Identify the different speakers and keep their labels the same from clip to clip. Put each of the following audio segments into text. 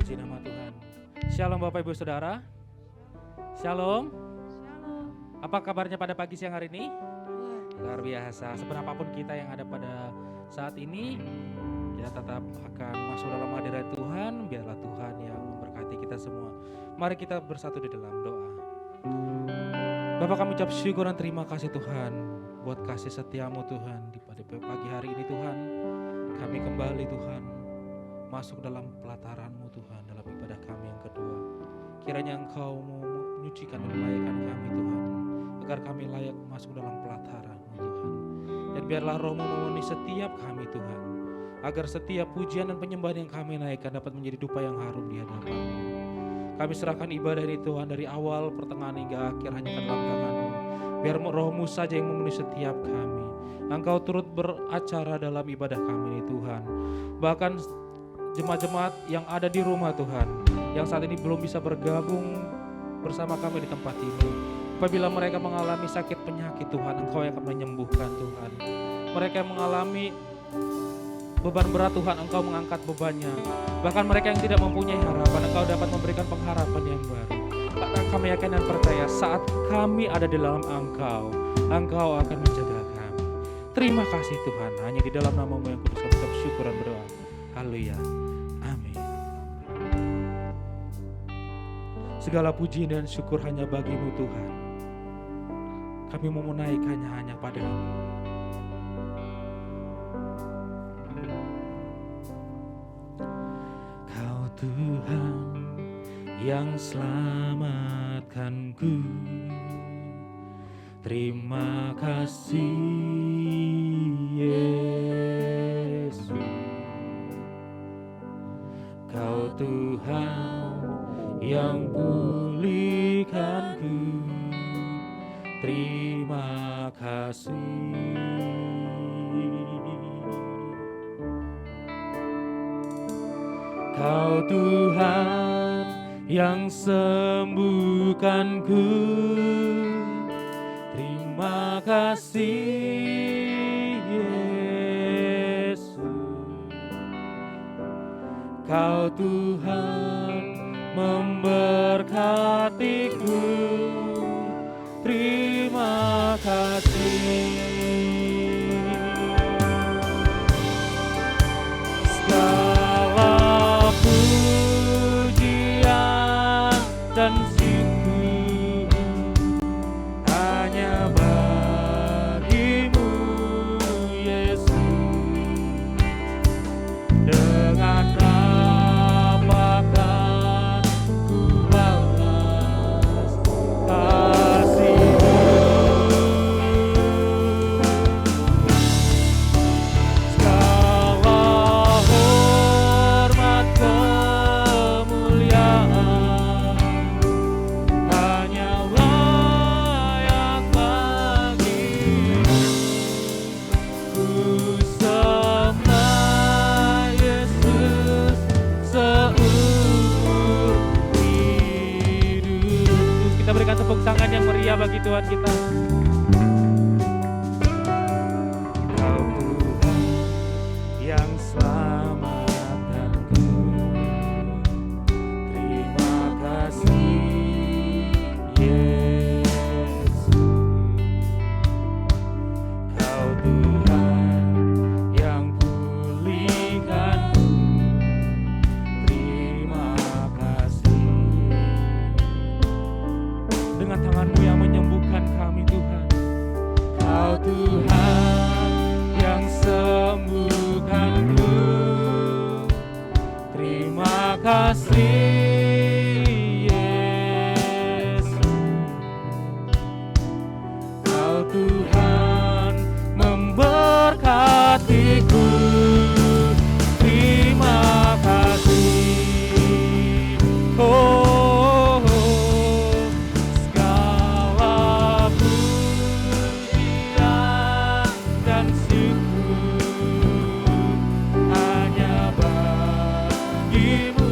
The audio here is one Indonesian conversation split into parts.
Speaker 1: Puji nama Tuhan. Shalom Bapak Ibu Saudara. Shalom. Apa kabarnya pada pagi siang hari ini? Luar biasa. Seberapapun kita yang ada pada saat ini, kita tetap akan masuk dalam hadirat Tuhan. Biarlah Tuhan yang memberkati kita semua. Mari kita bersatu di dalam doa. Bapak, kami ucap syukur dan terima kasih Tuhan buat kasih setiamu Tuhan. Di pada pagi hari ini Tuhan, kami kembali Tuhan masuk dalam pelataran-Mu Tuhan, dalam ibadah kami yang kedua. Kiranya Engkau menyucikan dan melayakkan kami Tuhan, agar kami layak masuk dalam pelataran-Mu Tuhan. Dan biarlah Roh-Mu memenuhi setiap kami Tuhan, agar setiap pujian dan penyembahan yang kami naikkan dapat menjadi dupa yang harum di hadapan-Mu. Kami serahkan ibadah ini Tuhan, dari awal, pertengahan hingga akhir hanya ke dalam tangan-Mu. Biar Roh-Mu saja yang memenuhi setiap kami. Engkau turut beracara dalam ibadah kami ini Tuhan. Bahkan jemaat-jemaat yang ada di rumah Tuhan, yang saat ini belum bisa bergabung bersama kami di tempat ini, apabila mereka mengalami sakit penyakit Tuhan, Engkau yang akan menyembuhkan Tuhan. Mereka yang mengalami beban berat Tuhan, Engkau mengangkat bebannya. Bahkan mereka yang tidak mempunyai harapan, Engkau dapat memberikan pengharapan yang baru. Karena kami yakin dan percaya saat kami ada di dalam Engkau, Engkau akan menjaga kami. Terima kasih Tuhan, hanya di dalam nama-Mu yang kudus kami ucap syukur dan berdoa. Haleluya. Amin. Segala puji dan syukur hanya bagi-Mu Tuhan. Kami mau menaikkannya hanya pada-Mu. Kau Tuhan yang selamatkanku. Terima kasih Yesus. Kau Tuhan yang pulihkanku. Terima kasih. Kau Tuhan yang sembuhkanku. Terima kasih Yesus. Kau Tuhan memberkatiku. Terima kasih. Segala pujian dan syukur hanya bagi-Mu Yesus. Dengan apakah ku balas kasih-Mu? Segala hormat kemuliaan hanya layak bagi-Mu. Ku sembah Yesus seumur hidup. Kita berikan tepuk tangan yang meriah bagi Tuhan kita. Kau Tuhan yang selamatkanku. Terima kasih Yesus. Kau Tuhan yang pulihkanku. Terima kasih. Dengan tangan-Mu yang menyembuhkan kami Tuhan. Kau Tuhan yang sembuhkanku. Terima kasih Yesus. Kau Tuhan memberkatiku. Terima kasih. Oh, segala pujian dan syukur hanya bagi-Mu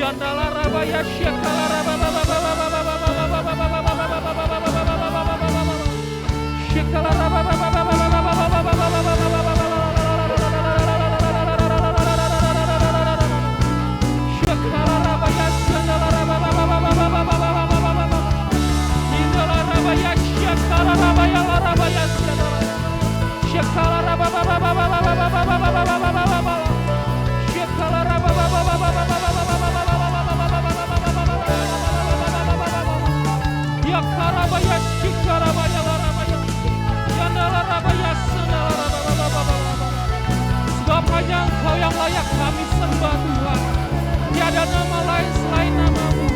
Speaker 1: Yandala Rabaya Syakala Rababa Shakarabaya shikarabaya larabaya. Yandalarabaya sandalarabaya. Sebab hanya Engkau yang layak kami sembah Tuhan. Tiada nama lain selain nama-Mu.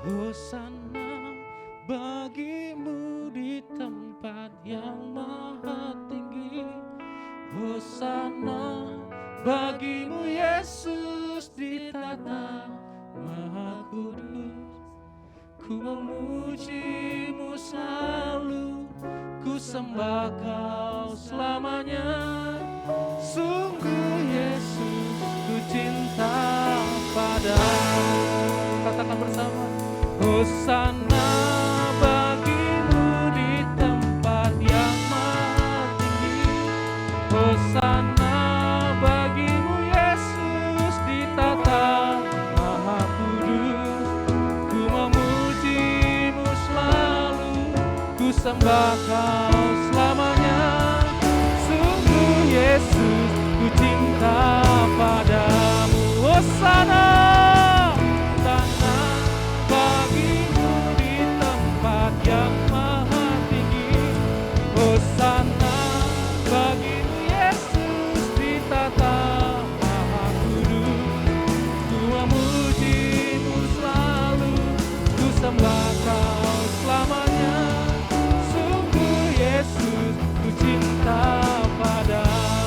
Speaker 1: Hosana bagimu di tempat yang maha tinggi. Hosana bagimu Yesus di tata maha kudus. Ku memuji-Mu selalu, ku sembah Kau selamanya. Sungguh Yesus ku cinta padamu. Katakan bersama. Hosana bagimu di tempat yang maha tinggi. Hosana bagimu Yesus di tata maha kudus. Ku memuji-Mu selalu, ku sembah Kau selamanya. Sungguh Yesus ku cinta padamu. Hosana yang maha tinggi. Hosana bagimu Yesus di tata maha kudus. Ku memuji-Mu selalu, ku sembah Kau selamanya. Sungguh Yesus ku cinta padamu.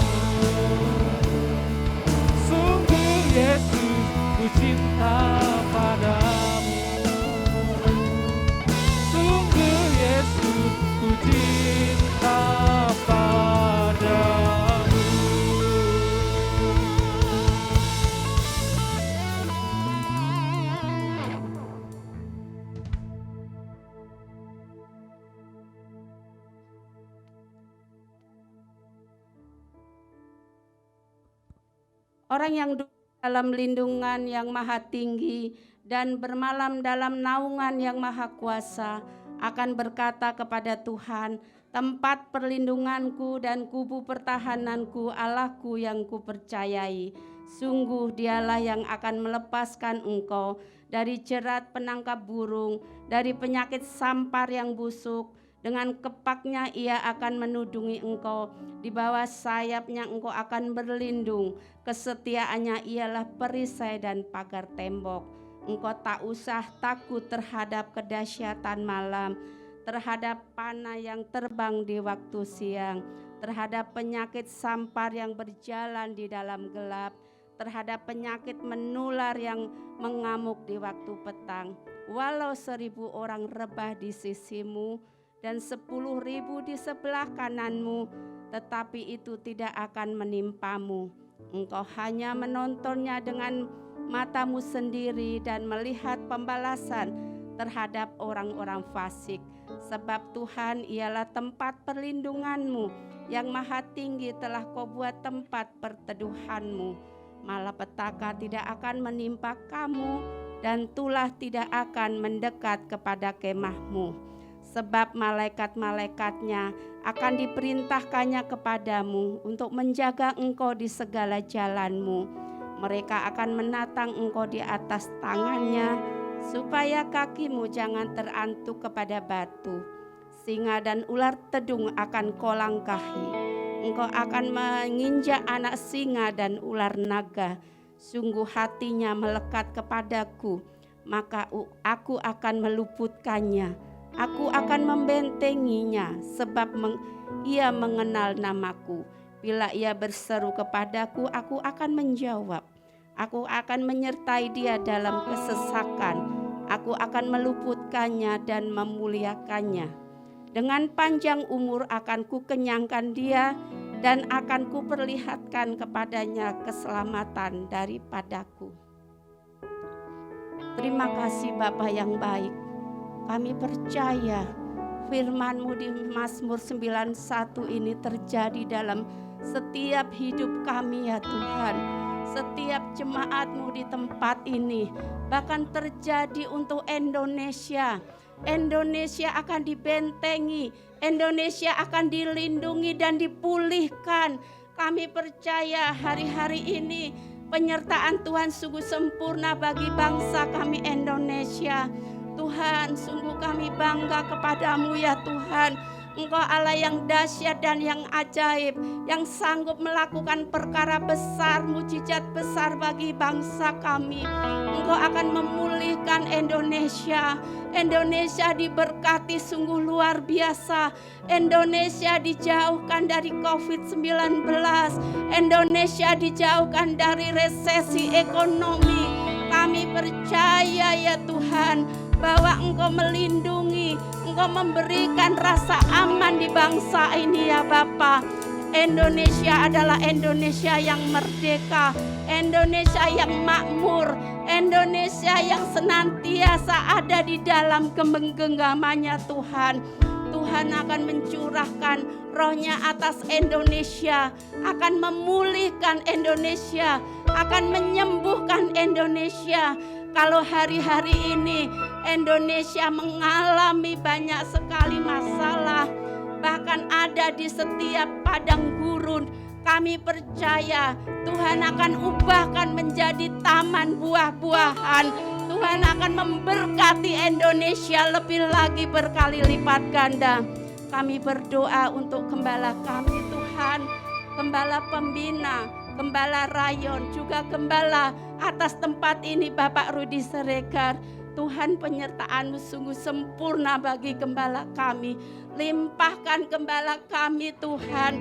Speaker 1: Sungguh Yesus ku cinta padamu. Ku cinta padamu.
Speaker 2: Orang yang duduk dalam lindungan yang maha tinggi dan bermalam dalam naungan yang maha kuasa akan berkata kepada Tuhan, tempat perlindunganku dan kubu pertahananku, Allahku yang kupercayai. Sungguh Dialah yang akan melepaskan engkau dari jerat penangkap burung, dari penyakit sampar yang busuk. Dengan kepaknya Ia akan menudungi engkau, di bawah sayapnya engkau akan berlindung. Kesetiaannya ialah perisai dan pagar tembok. Engkau tak usah takut terhadap kedahsyatan malam, terhadap panah yang terbang di waktu siang, terhadap penyakit sampar yang berjalan di dalam gelap, terhadap penyakit menular yang mengamuk di waktu petang. Walau 1000 orang rebah di sisimu dan 10.000 di sebelah kananmu, tetapi itu tidak akan menimpamu. Engkau hanya menontonnya dengan matamu sendiri dan melihat pembalasan terhadap orang-orang fasik. Sebab Tuhan ialah tempat perlindunganmu, yang maha tinggi telah Kau buat tempat perteduhanmu. Malapetaka tidak akan menimpa kamu, dan tulah tidak akan mendekat kepada kemahmu. Sebab malaikat-malaikatnya akan diperintahkannya kepadamu untuk menjaga engkau di segala jalanmu. Mereka akan menatang engkau di atas tangannya, supaya kakimu jangan terantuk kepada batu. Singa dan ular tedung akan kau langkahi. Engkau akan menginjak anak singa dan ular naga. Sungguh hatinya melekat kepadaku, maka aku akan meluputkannya. Aku akan membentenginya, sebab ia mengenal namaku. Bila ia berseru kepadaku, aku akan menjawab. Aku akan menyertai dia dalam kesesakan. Aku akan meluputkannya dan memuliakannya. Dengan panjang umur akan kukenyangkan dia, dan akan kuperlihatkan kepadanya keselamatan daripadaku. Terima kasih Bapa yang baik. Kami percaya firman-Mu di Mazmur 91 ini terjadi dalam setiap hidup kami ya Tuhan. Setiap jemaat-Mu di tempat ini, bahkan terjadi untuk Indonesia. Indonesia akan dibentengi, Indonesia akan dilindungi dan dipulihkan. Kami percaya hari-hari ini penyertaan Tuhan sungguh sempurna bagi bangsa kami Indonesia. Tuhan, sungguh kami bangga kepadamu ya Tuhan. Engkau Allah yang dahsyat dan yang ajaib, yang sanggup melakukan perkara besar, mujizat besar bagi bangsa kami. Engkau akan memulihkan Indonesia. Indonesia diberkati sungguh luar biasa. Indonesia dijauhkan dari COVID-19. Indonesia dijauhkan dari resesi ekonomi. Kami percaya ya Tuhan bahwa Engkau melindungi, Engkau memberikan rasa aman di bangsa ini ya Bapa. Indonesia adalah Indonesia yang merdeka, Indonesia yang makmur, Indonesia yang senantiasa ada di dalam genggamannya Tuhan. Tuhan akan mencurahkan roh-Nya atas Indonesia, akan memulihkan Indonesia, akan menyembuhkan Indonesia. Kalau hari-hari ini Indonesia mengalami banyak sekali masalah, bahkan ada di setiap padang gurun, kami percaya Tuhan akan ubahkan menjadi taman buah-buahan. Tuhan akan memberkati Indonesia lebih lagi berkali lipat ganda. Kami berdoa untuk gembala kami Tuhan, gembala pembina, gembala rayon, juga gembala atas tempat ini Bapak Rudi Siregar. Tuhan, penyertaan-Mu sungguh sempurna bagi gembala kami. Limpahkan gembala kami Tuhan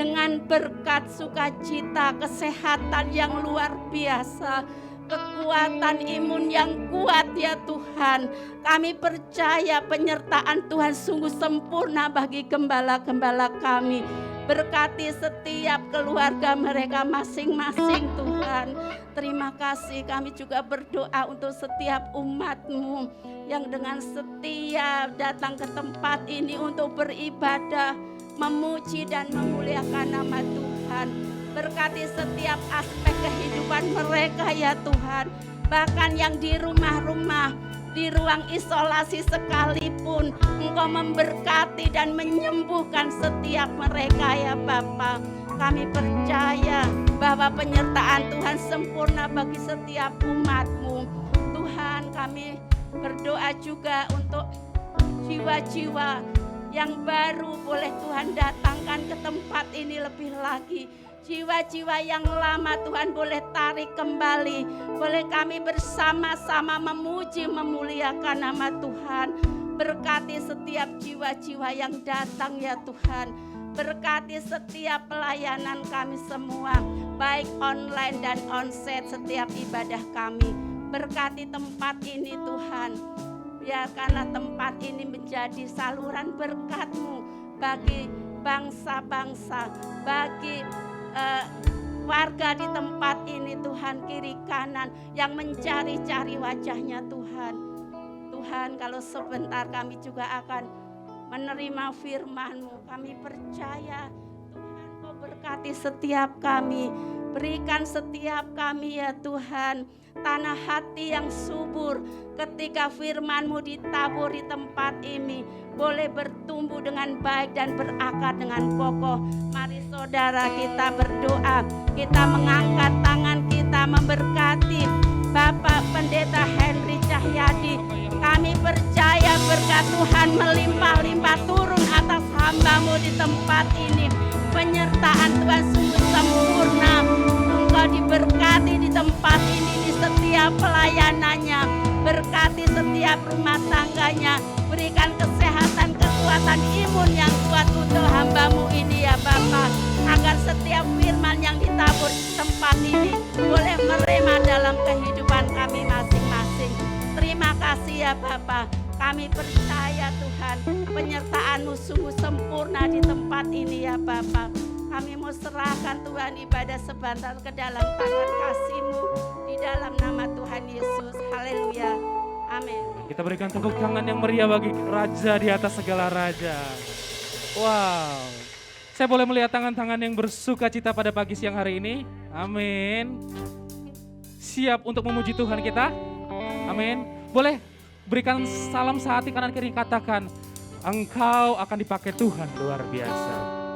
Speaker 2: dengan berkat sukacita, kesehatan yang luar biasa, kekuatan imun yang kuat ya Tuhan. Kami percaya penyertaan Tuhan sungguh sempurna bagi gembala-gembala kami. Berkati setiap keluarga mereka masing-masing Tuhan. Terima kasih, kami juga berdoa untuk setiap umat-Mu yang dengan setia datang ke tempat ini untuk beribadah, memuji dan memuliakan nama Tuhan. Berkati setiap aspek kehidupan mereka ya Tuhan. Bahkan yang di rumah-rumah, di ruang isolasi sekalipun, Engkau memberkati dan menyembuhkan setiap mereka ya Bapa. Kami percaya bahwa penyertaan Tuhan sempurna bagi setiap umat-Mu. Tuhan, kami berdoa juga untuk jiwa-jiwa yang baru boleh Tuhan datangkan ke tempat ini lebih lagi. Jiwa-jiwa yang lama Tuhan boleh tarik kembali. Boleh kami bersama-sama memuji, memuliakan nama Tuhan. Berkati setiap jiwa-jiwa yang datang ya Tuhan. Berkati setiap pelayanan kami semua, baik online dan onsite setiap ibadah kami. Berkati tempat ini Tuhan. Biarkanlah tempat ini menjadi saluran berkat-Mu bagi bangsa-bangsa, bagi warga di tempat ini Tuhan, kiri kanan yang mencari-cari wajah-Nya Tuhan. Tuhan, kalau sebentar kami juga akan menerima firman-Mu. Kami percaya Tuhan, Kau berkati setiap kami. Berikan setiap kami ya Tuhan tanah hati yang subur, ketika firman-Mu ditabur di tempat ini boleh bertumbuh dengan baik dan berakar dengan kokoh. Mari saudara kita berdoa, kita mengangkat tangan kita memberkati Bapak Pendeta Henry Cahyadi. Kami percaya berkat Tuhan melimpah-limpah turun atas hamba-Mu di tempat ini. Penyertaan Tuhan sungguh sempurna. Engkau diberkati di tempat ini, di setiap pelayanannya. Berkati setiap rumah tangganya. Berikan kesehatan, kekuatan imun yang kuat untuk hamba-Mu ini ya Bapa. Agar setiap firman yang ditabur di tempat ini boleh merema dalam kehidupan kami masing-masing. Terima kasih ya Bapa. Kami percaya Tuhan, penyertaan-Mu sungguh sempurna di tempat ini ya Bapa. Kami mau serahkan Tuhan ibadah sebentar ke dalam tangan kasih-Mu di dalam nama Tuhan Yesus. Haleluya. Amin.
Speaker 1: Kita berikan tepuk tangan yang meriah bagi Raja di atas segala raja. Wow. Saya boleh melihat tangan-tangan yang bersuka cita pada pagi siang hari ini. Amin. Siap untuk memuji Tuhan kita? Amin. Boleh berikan salam sehati kanan kiri, katakan, Engkau akan dipakai Tuhan luar biasa.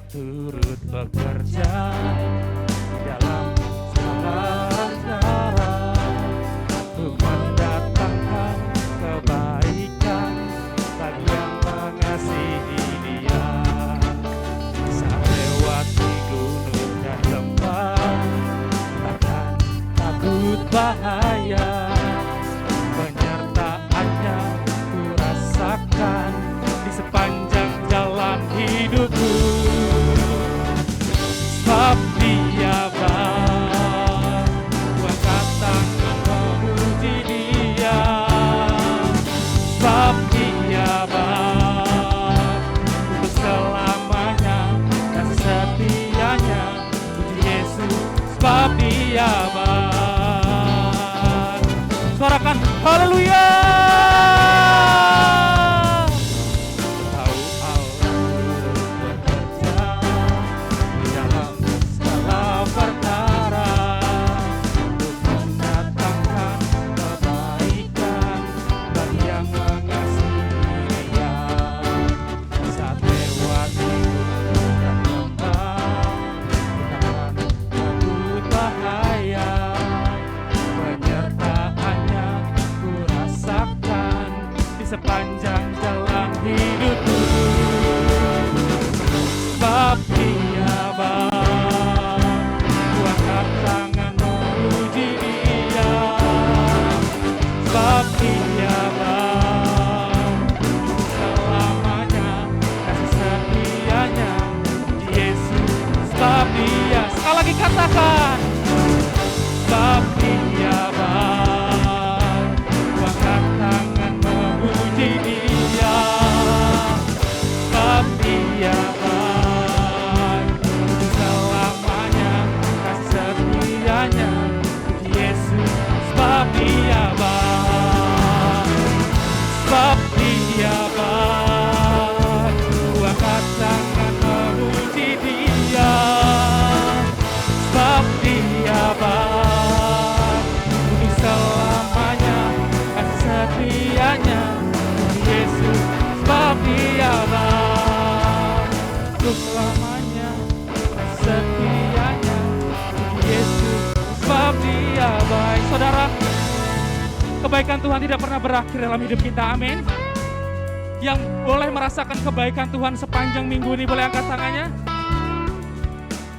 Speaker 1: Turut bekerja di dalam segala perkara untuk mendatangkan kebaikan bagi yang mengasihi Dia. Saat lewati gunung dan lembah, takkan takut bahaya. Penyertaan-Nya ku rasakan di sepanjang jalan hidupku. Sebab Dia baik, ku angkat tangan memuji Dia. Sebab Dia baik, untuk selamanya kasih setianya. Puji Yesus, sebab Dia baik. Suarakan haleluya. Sepanjang jalan hidupku, sebab Dia baik, ku angkat tangan memuji Dia. Sebab Dia baik, selamanya kasih setianya. Yesus, sebab Dia, sekali lagi katakan, sebab Dia baik, ku angkat tangan memuji Dia. Sebab Dia baik, selamanya kasih setianya. Yesus, sebab Dia baik, sebab Dia baik, ku angkat tangan memuji Dia. Sebab Dia baik, untuk selamanya kasih setianya. Yesus, sebab Dia baik, untuk selamanya kasih setianya. Yesus, sebab Dia baik. Saudara, kebaikan Tuhan tidak pernah berakhir dalam hidup kita, amin. Yang boleh merasakan kebaikan Tuhan sepanjang minggu ini boleh angkat tangannya.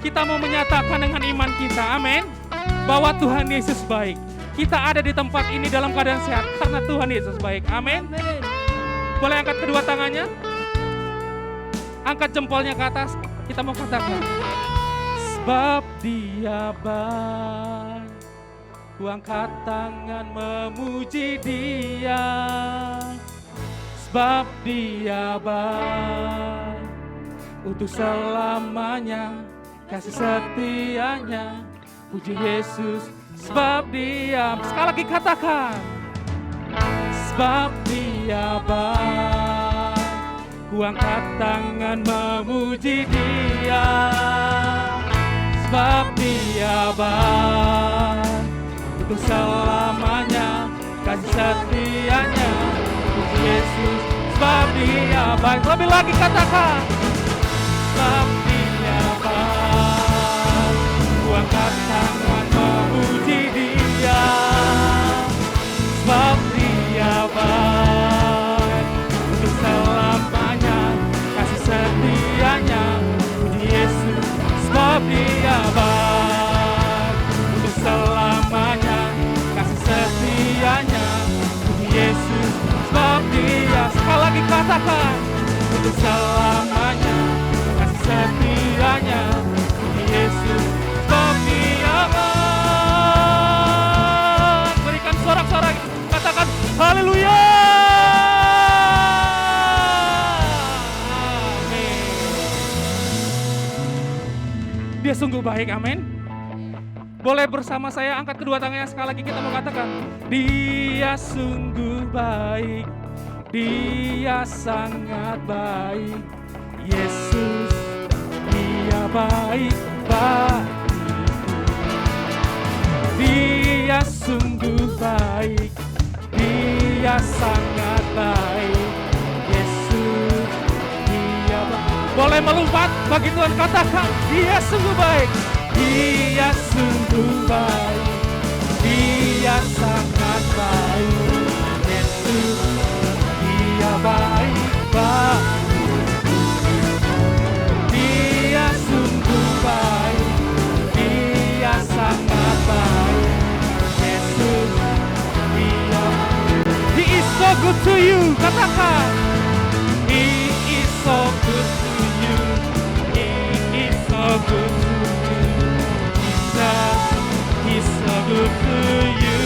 Speaker 1: Kita mau menyatakan dengan iman kita, amin, bahwa Tuhan Yesus baik. Kita ada di tempat ini dalam keadaan sehat karena Tuhan Yesus baik, amin. Boleh angkat kedua tangannya, angkat jempolnya ke atas. Kita mau katakan, sebab Dia baik, ku angkat tangan memuji Dia. Sebab Dia baik, untuk selamanya kasih setianya. Puji Yesus, sebab Dia, sekali lagi katakan, sebab Dia baik, ku angkat tangan memuji Dia. Sebab Dia baik, untuk selamanya kasih setianya. Puji Yesus, sebab Dia baik. Lebih lagi katakan, sebab Dia baik, ku angkat tangan memuji Dia. Sebab Dia baik, untuk selamanya kasih setianya. Puji Yesus, sebab Dia baik, untuk selamanya kasih setia. katakan untuk selamanya kasih setianya Yesus pemiaman. Berikan sorak-sorak, katakan haleluya. Amin. Dia sungguh baik, amin. Boleh bersama saya angkat kedua tangannya sekali lagi, kita mau katakan dia sungguh baik, dia sangat baik, Yesus dia baik bagiku. Dia sungguh baik, dia sangat baik, Yesus dia baik. Boleh melompat bagi Tuhan, katakan dia sungguh baik, dia sungguh baik, dia sangat baik, Yesus dia baik bagiku. Dia sungguh baik, dia sangat baik, Yesus dia baik. He is so good to you, katakan He is so good to you, He is so good to you, Jesus, He's so good to you,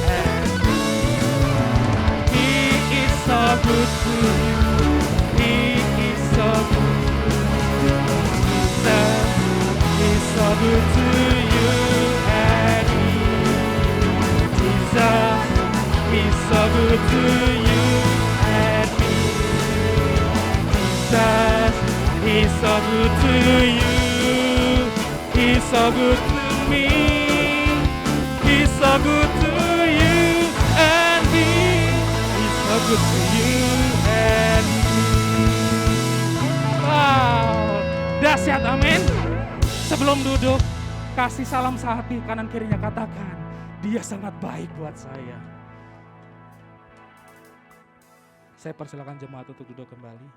Speaker 1: and He is so good to you, He is so good to you, Jesus, He's so good to you, and Jesus, He's so good to you, and Jesus, He's so good to you, He's so good to me, He's so good to you and me, He's so good to you and me. Wow, dahsyat, amin. Sebelum duduk, kasih salam sehati kanan kirinya, katakan dia sangat baik buat saya. Saya persilakan jemaat untuk duduk kembali.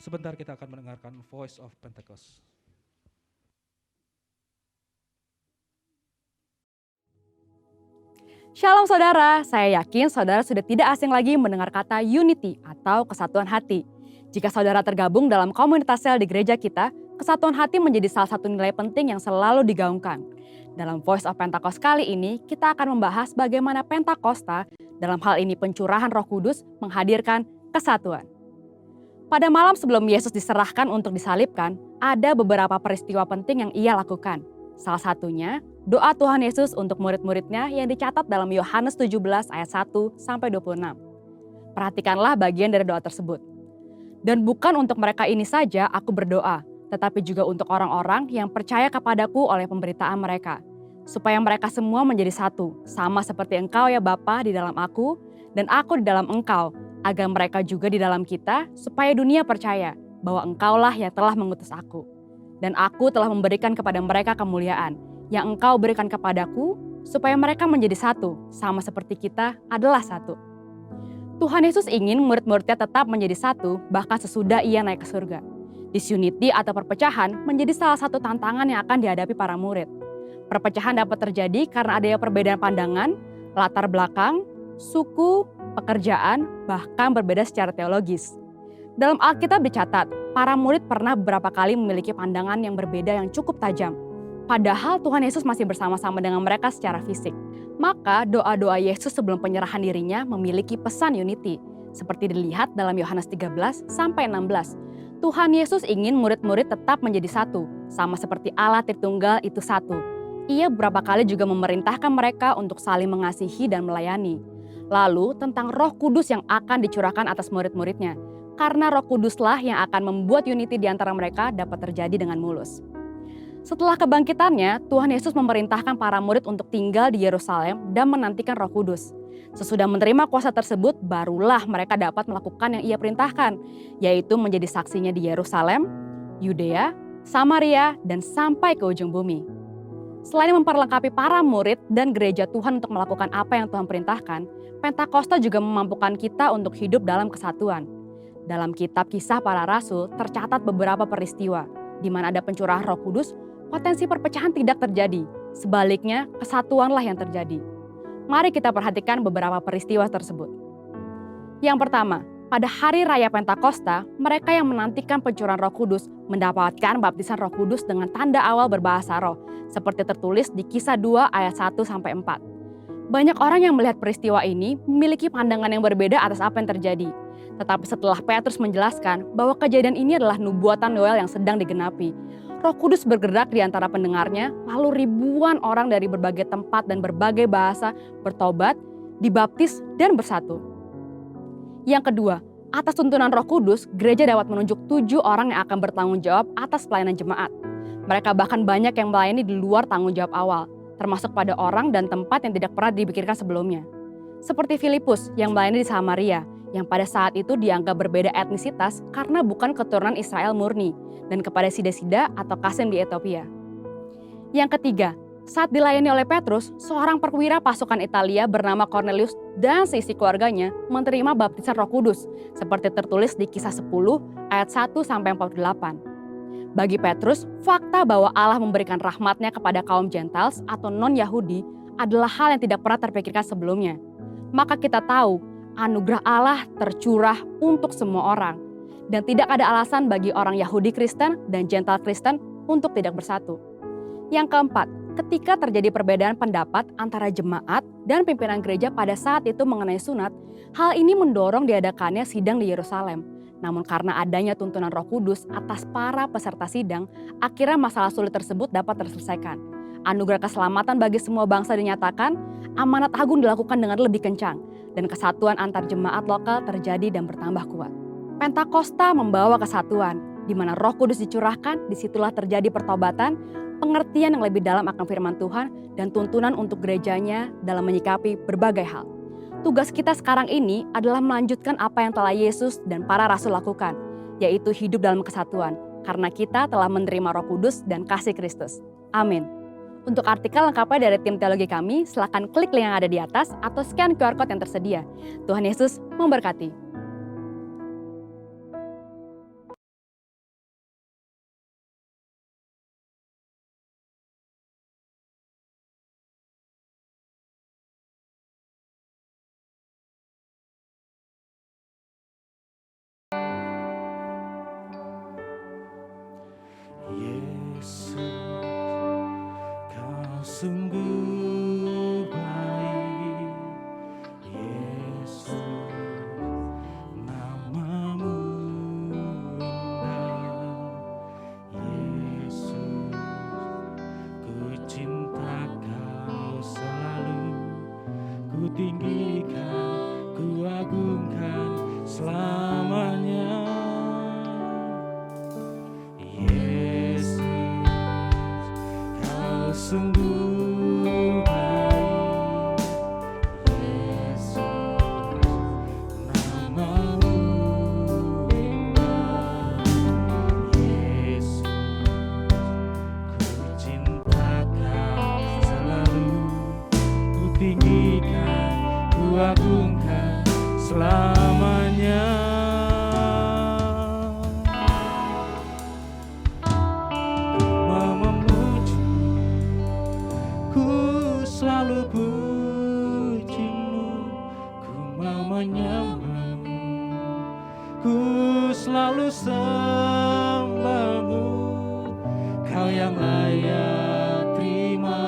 Speaker 1: Sebentar kita akan mendengarkan Voice of Pentecost.
Speaker 3: Shalom saudara, saya yakin saudara sudah tidak asing lagi mendengar kata unity atau kesatuan hati. Jika saudara tergabung dalam komunitas sel di gereja kita, kesatuan hati menjadi salah satu nilai penting yang selalu digaungkan. Dalam Voice of Pentecost kali ini, kita akan membahas bagaimana Pentakosta, dalam hal ini pencurahan Roh Kudus, menghadirkan kesatuan. Pada malam sebelum Yesus diserahkan untuk disalibkan, ada beberapa peristiwa penting yang ia lakukan. Salah satunya, doa Tuhan Yesus untuk murid-muridnya yang dicatat dalam Yohanes 17 ayat 1-26. Perhatikanlah bagian dari doa tersebut. Dan bukan untuk mereka ini saja aku berdoa, tetapi juga untuk orang-orang yang percaya kepadaku oleh pemberitaan mereka, supaya mereka semua menjadi satu, sama seperti Engkau ya Bapa di dalam aku, dan aku di dalam Engkau, agar mereka juga di dalam kita, supaya dunia percaya bahwa Engkaulah yang telah mengutus aku. Dan aku telah memberikan kepada mereka kemuliaan, yang Engkau berikan kepadaku, supaya mereka menjadi satu, sama seperti kita adalah satu. Tuhan Yesus ingin murid-muridnya tetap menjadi satu, bahkan sesudah ia naik ke surga. Disunity atau perpecahan menjadi salah satu tantangan yang akan dihadapi para murid. Perpecahan dapat terjadi karena adanya perbedaan pandangan, latar belakang, suku, pekerjaan, bahkan berbeda secara teologis. Dalam Alkitab dicatat, para murid pernah beberapa kali memiliki pandangan yang berbeda yang cukup tajam. Padahal Tuhan Yesus masih bersama-sama dengan mereka secara fisik. Maka doa-doa Yesus sebelum penyerahan dirinya memiliki pesan unity. Seperti dilihat dalam Yohanes 13-16. Tuhan Yesus ingin murid-murid tetap menjadi satu, sama seperti Allah Tritunggal itu satu. Ia beberapa kali juga memerintahkan mereka untuk saling mengasihi dan melayani. Lalu tentang Roh Kudus yang akan dicurahkan atas murid-muridnya. Karena Roh Kuduslah yang akan membuat unity di antara mereka dapat terjadi dengan mulus. Setelah kebangkitannya, Tuhan Yesus memerintahkan para murid untuk tinggal di Yerusalem dan menantikan Roh Kudus. Sesudah menerima kuasa tersebut, barulah mereka dapat melakukan yang ia perintahkan, yaitu menjadi saksinya di Yerusalem, Yudea, Samaria, dan sampai ke ujung bumi. Selain memperlengkapi para murid dan gereja Tuhan untuk melakukan apa yang Tuhan perintahkan, Pentakosta juga memampukan kita untuk hidup dalam kesatuan. Dalam kitab Kisah Para Rasul tercatat beberapa peristiwa, di mana ada pencurahan Roh Kudus, potensi perpecahan tidak terjadi. Sebaliknya, kesatuanlah yang terjadi. Mari kita perhatikan beberapa peristiwa tersebut. Yang pertama, pada hari raya Pentakosta, mereka yang menantikan pencurahan Roh Kudus mendapatkan baptisan Roh Kudus dengan tanda awal berbahasa roh, seperti tertulis di Kisah 2 ayat 1-4. Banyak orang yang melihat peristiwa ini memiliki pandangan yang berbeda atas apa yang terjadi. Tetapi setelah Petrus menjelaskan bahwa kejadian ini adalah nubuatan Yoel yang sedang digenapi, Roh Kudus bergerak di antara pendengarnya, lalu ribuan orang dari berbagai tempat dan berbagai bahasa bertobat, dibaptis, dan bersatu. Yang kedua, atas tuntunan Roh Kudus, gereja dapat menunjuk 7 orang yang akan bertanggung jawab atas pelayanan jemaat. Mereka bahkan banyak yang melayani di luar tanggung jawab awal, termasuk pada orang dan tempat yang tidak pernah dipikirkan sebelumnya. Seperti Filipus yang melayani di Samaria, yang pada saat itu dianggap berbeda etnisitas karena bukan keturunan Israel murni, dan kepada Sida-Sida atau Kasem di Ethiopia. Yang ketiga, saat dilayani oleh Petrus, seorang perwira pasukan Italia bernama Cornelius dan seisi keluarganya menerima baptisan Roh Kudus, seperti tertulis di Kisah 10 ayat 1-48. Bagi Petrus, fakta bahwa Allah memberikan rahmat-Nya kepada kaum Gentiles atau non-Yahudi adalah hal yang tidak pernah terpikirkan sebelumnya. Maka kita tahu, anugerah Allah tercurah untuk semua orang. Dan tidak ada alasan bagi orang Yahudi Kristen dan Gentile Kristen untuk tidak bersatu. Yang keempat, ketika terjadi perbedaan pendapat antara jemaat dan pimpinan gereja pada saat itu mengenai sunat, hal ini mendorong diadakannya sidang di Yerusalem. Namun karena adanya tuntunan Roh Kudus atas para peserta sidang, akhirnya masalah sulit tersebut dapat terselesaikan. Anugerah keselamatan bagi semua bangsa dinyatakan, amanat agung dilakukan dengan lebih kencang, dan kesatuan antar jemaat lokal terjadi dan bertambah kuat. Pentakosta membawa kesatuan, di mana Roh Kudus dicurahkan, disitulah terjadi pertobatan, pengertian yang lebih dalam akan firman Tuhan, dan tuntunan untuk gerejanya dalam menyikapi berbagai hal. Tugas kita sekarang ini adalah melanjutkan apa yang telah Yesus dan para rasul lakukan, yaitu hidup dalam kesatuan, karena kita telah menerima Roh Kudus dan kasih Kristus. Amin. Untuk artikel lengkapnya dari tim teologi kami, silakan klik link yang ada di atas atau scan QR Code yang tersedia. Tuhan Yesus memberkati.
Speaker 1: Yesus, Kau sungguh baik. Yesus, namamu indah. Yesus, ku cinta Kau selalu. Ku tinggikan, ku agungkan selamanya. Sungguh baik, Yesus, namamu indah. Yesus, ku cinta Kau selalu. Ku tinggikan, ku agungkan selamanya. Selalu pujimu, ku mau menyembahmu, ku selalu sembahmu. Kau yang layak terima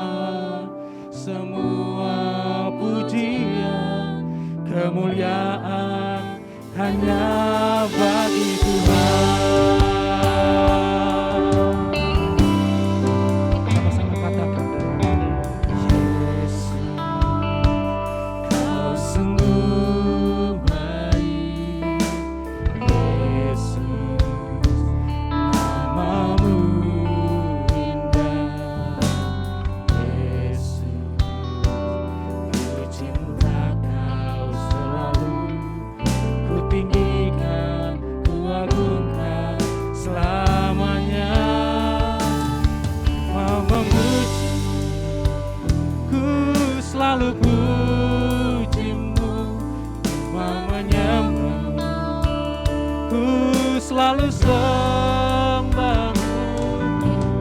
Speaker 1: semua pujian, kemuliaan hanya bagi Tuhan. Sama-sama katakan, selalu pujimu, mau menyembahmu, ku selalu sembahmu.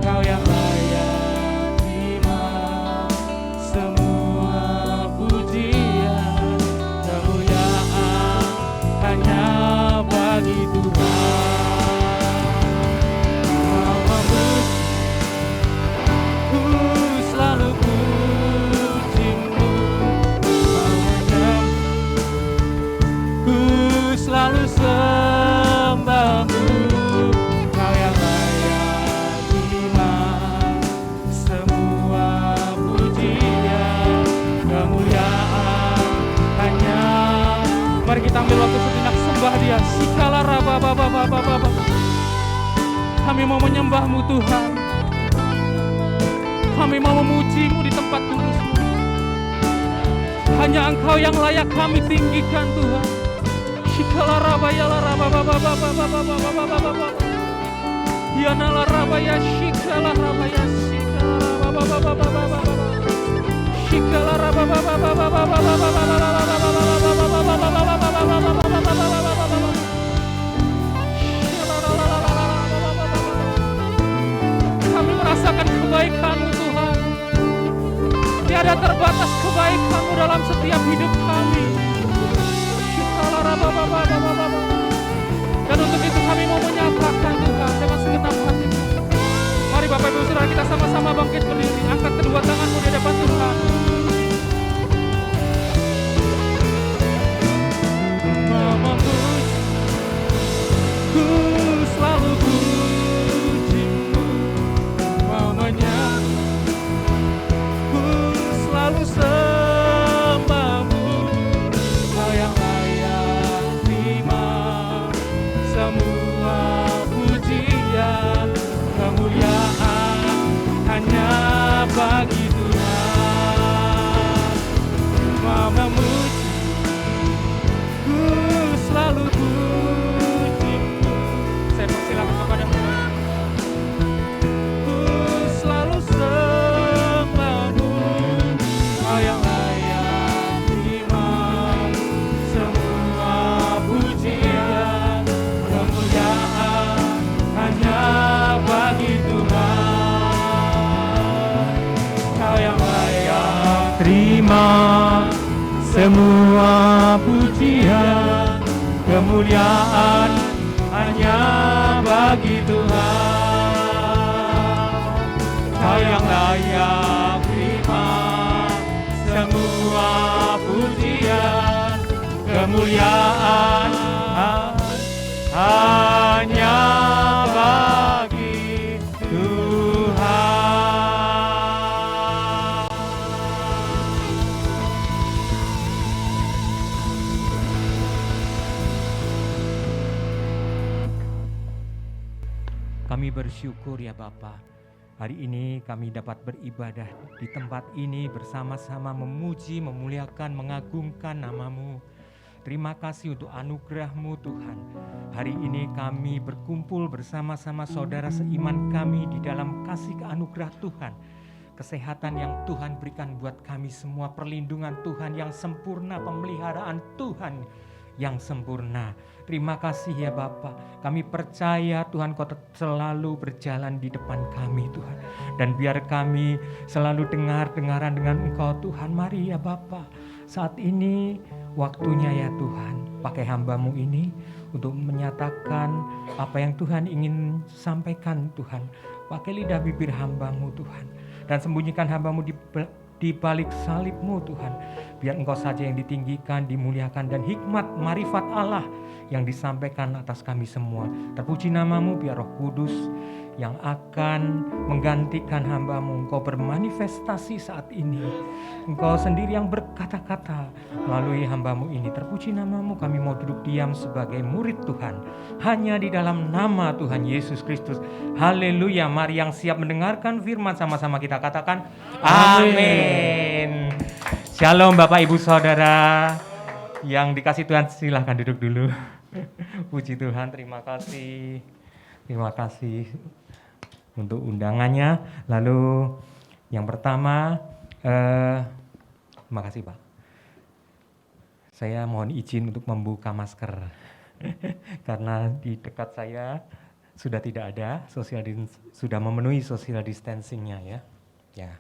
Speaker 1: Kau yang layak terima semua pujian, kemuliaan Mari kita ambil waktu sejenak sembah Dia. Sikala raba baba baba baba. Kami mau menyembah-Mu Tuhan. Kami mau memuji-Mu di tempat kudus-Mu. Hanya Engkau yang layak kami tinggikan Tuhan. Sikala raba ya la raba baba baba baba baba baba. Ya nala raba ya sikala raba ya sikala raba baba baba baba. Sikala raba baba baba baba baba. Kami merasakan kebaikan-Mu Tuhan. Tiada terbatas kebaikan-Mu dalam setiap hidup kami. Dan untuk itu kami mau menyatakan Tuhan dengan segenap hati. Mari Bapak Ibu Saudara kita sama-sama bangkit berdiri. Angkat kedua tanganmu di hadapan Tuhan. Ku selalu puji-Mu, mau menyembah, ku selalu sembah-Mu, Kau yang layak terima semua pujian, kemuliaan hanya bagi Tuhan. Mau memuji, ku selalu puji-Mu. Saya persilakan kepada-Mu. Ku selalu sembah-Mu, Kau yang layak terima semua pujian, kemuliaan hanya bagi Tuhan. Kau yang layak terima semua pujian, kemuliaan hanya bagi Tuhan. Kau yang layak terima semua pujian, kemuliaan hanya bagi Tuhan.
Speaker 4: Kami bersyukur ya Bapa. Hari ini kami dapat beribadah di tempat ini bersama-sama memuji, memuliakan, mengagungkan nama-Mu. Terima kasih untuk anugerah-Mu Tuhan. Hari ini kami berkumpul bersama-sama saudara seiman kami di dalam kasih anugerah Tuhan. Kesehatan yang Tuhan berikan buat kami semua, perlindungan Tuhan yang sempurna, pemeliharaan Tuhan yang sempurna. Terima kasih ya Bapa. Kami percaya Tuhan Kau selalu berjalan di depan kami Tuhan. Dan biar kami selalu dengar-dengaran dengan Engkau Tuhan. Mari ya Bapa, saat ini waktunya ya Tuhan, pakai hamba-Mu ini untuk menyatakan apa yang Tuhan ingin sampaikan Tuhan. Pakai lidah bibir hamba-Mu Tuhan. Dan sembunyikan hamba-Mu di balik salib-Mu Tuhan. Biar Engkau saja yang ditinggikan, dimuliakan, dan hikmat marifat Allah yang disampaikan atas kami semua. Terpuji nama-Mu biar Roh Kudus yang akan menggantikan hamba-Mu. Engkau bermanifestasi saat ini. Engkau sendiri yang berkata-kata melalui hamba-Mu ini. Terpuji nama-Mu, kami mau duduk diam sebagai murid Tuhan. Hanya di dalam nama Tuhan Yesus Kristus. Haleluya. Mari yang siap mendengarkan firman sama-sama kita katakan amin. Shalom Bapak Ibu Saudara yang dikasih Tuhan, silahkan duduk dulu. Puji Tuhan, terima kasih. Terima kasih untuk undangannya. Lalu yang pertama, terima kasih Pak. Saya mohon izin untuk membuka masker. Karena di dekat saya sudah tidak ada, sudah memenuhi social distancing-nya ya. Ya.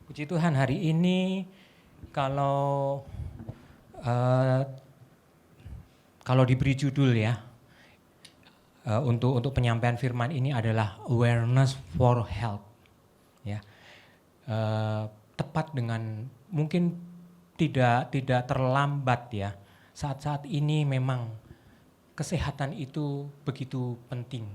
Speaker 4: Puji Tuhan, hari ini kalau diberi judul ya, untuk penyampaian firman ini adalah awareness for health, ya, tepat dengan mungkin tidak terlambat ya. Saat-saat ini memang kesehatan itu begitu penting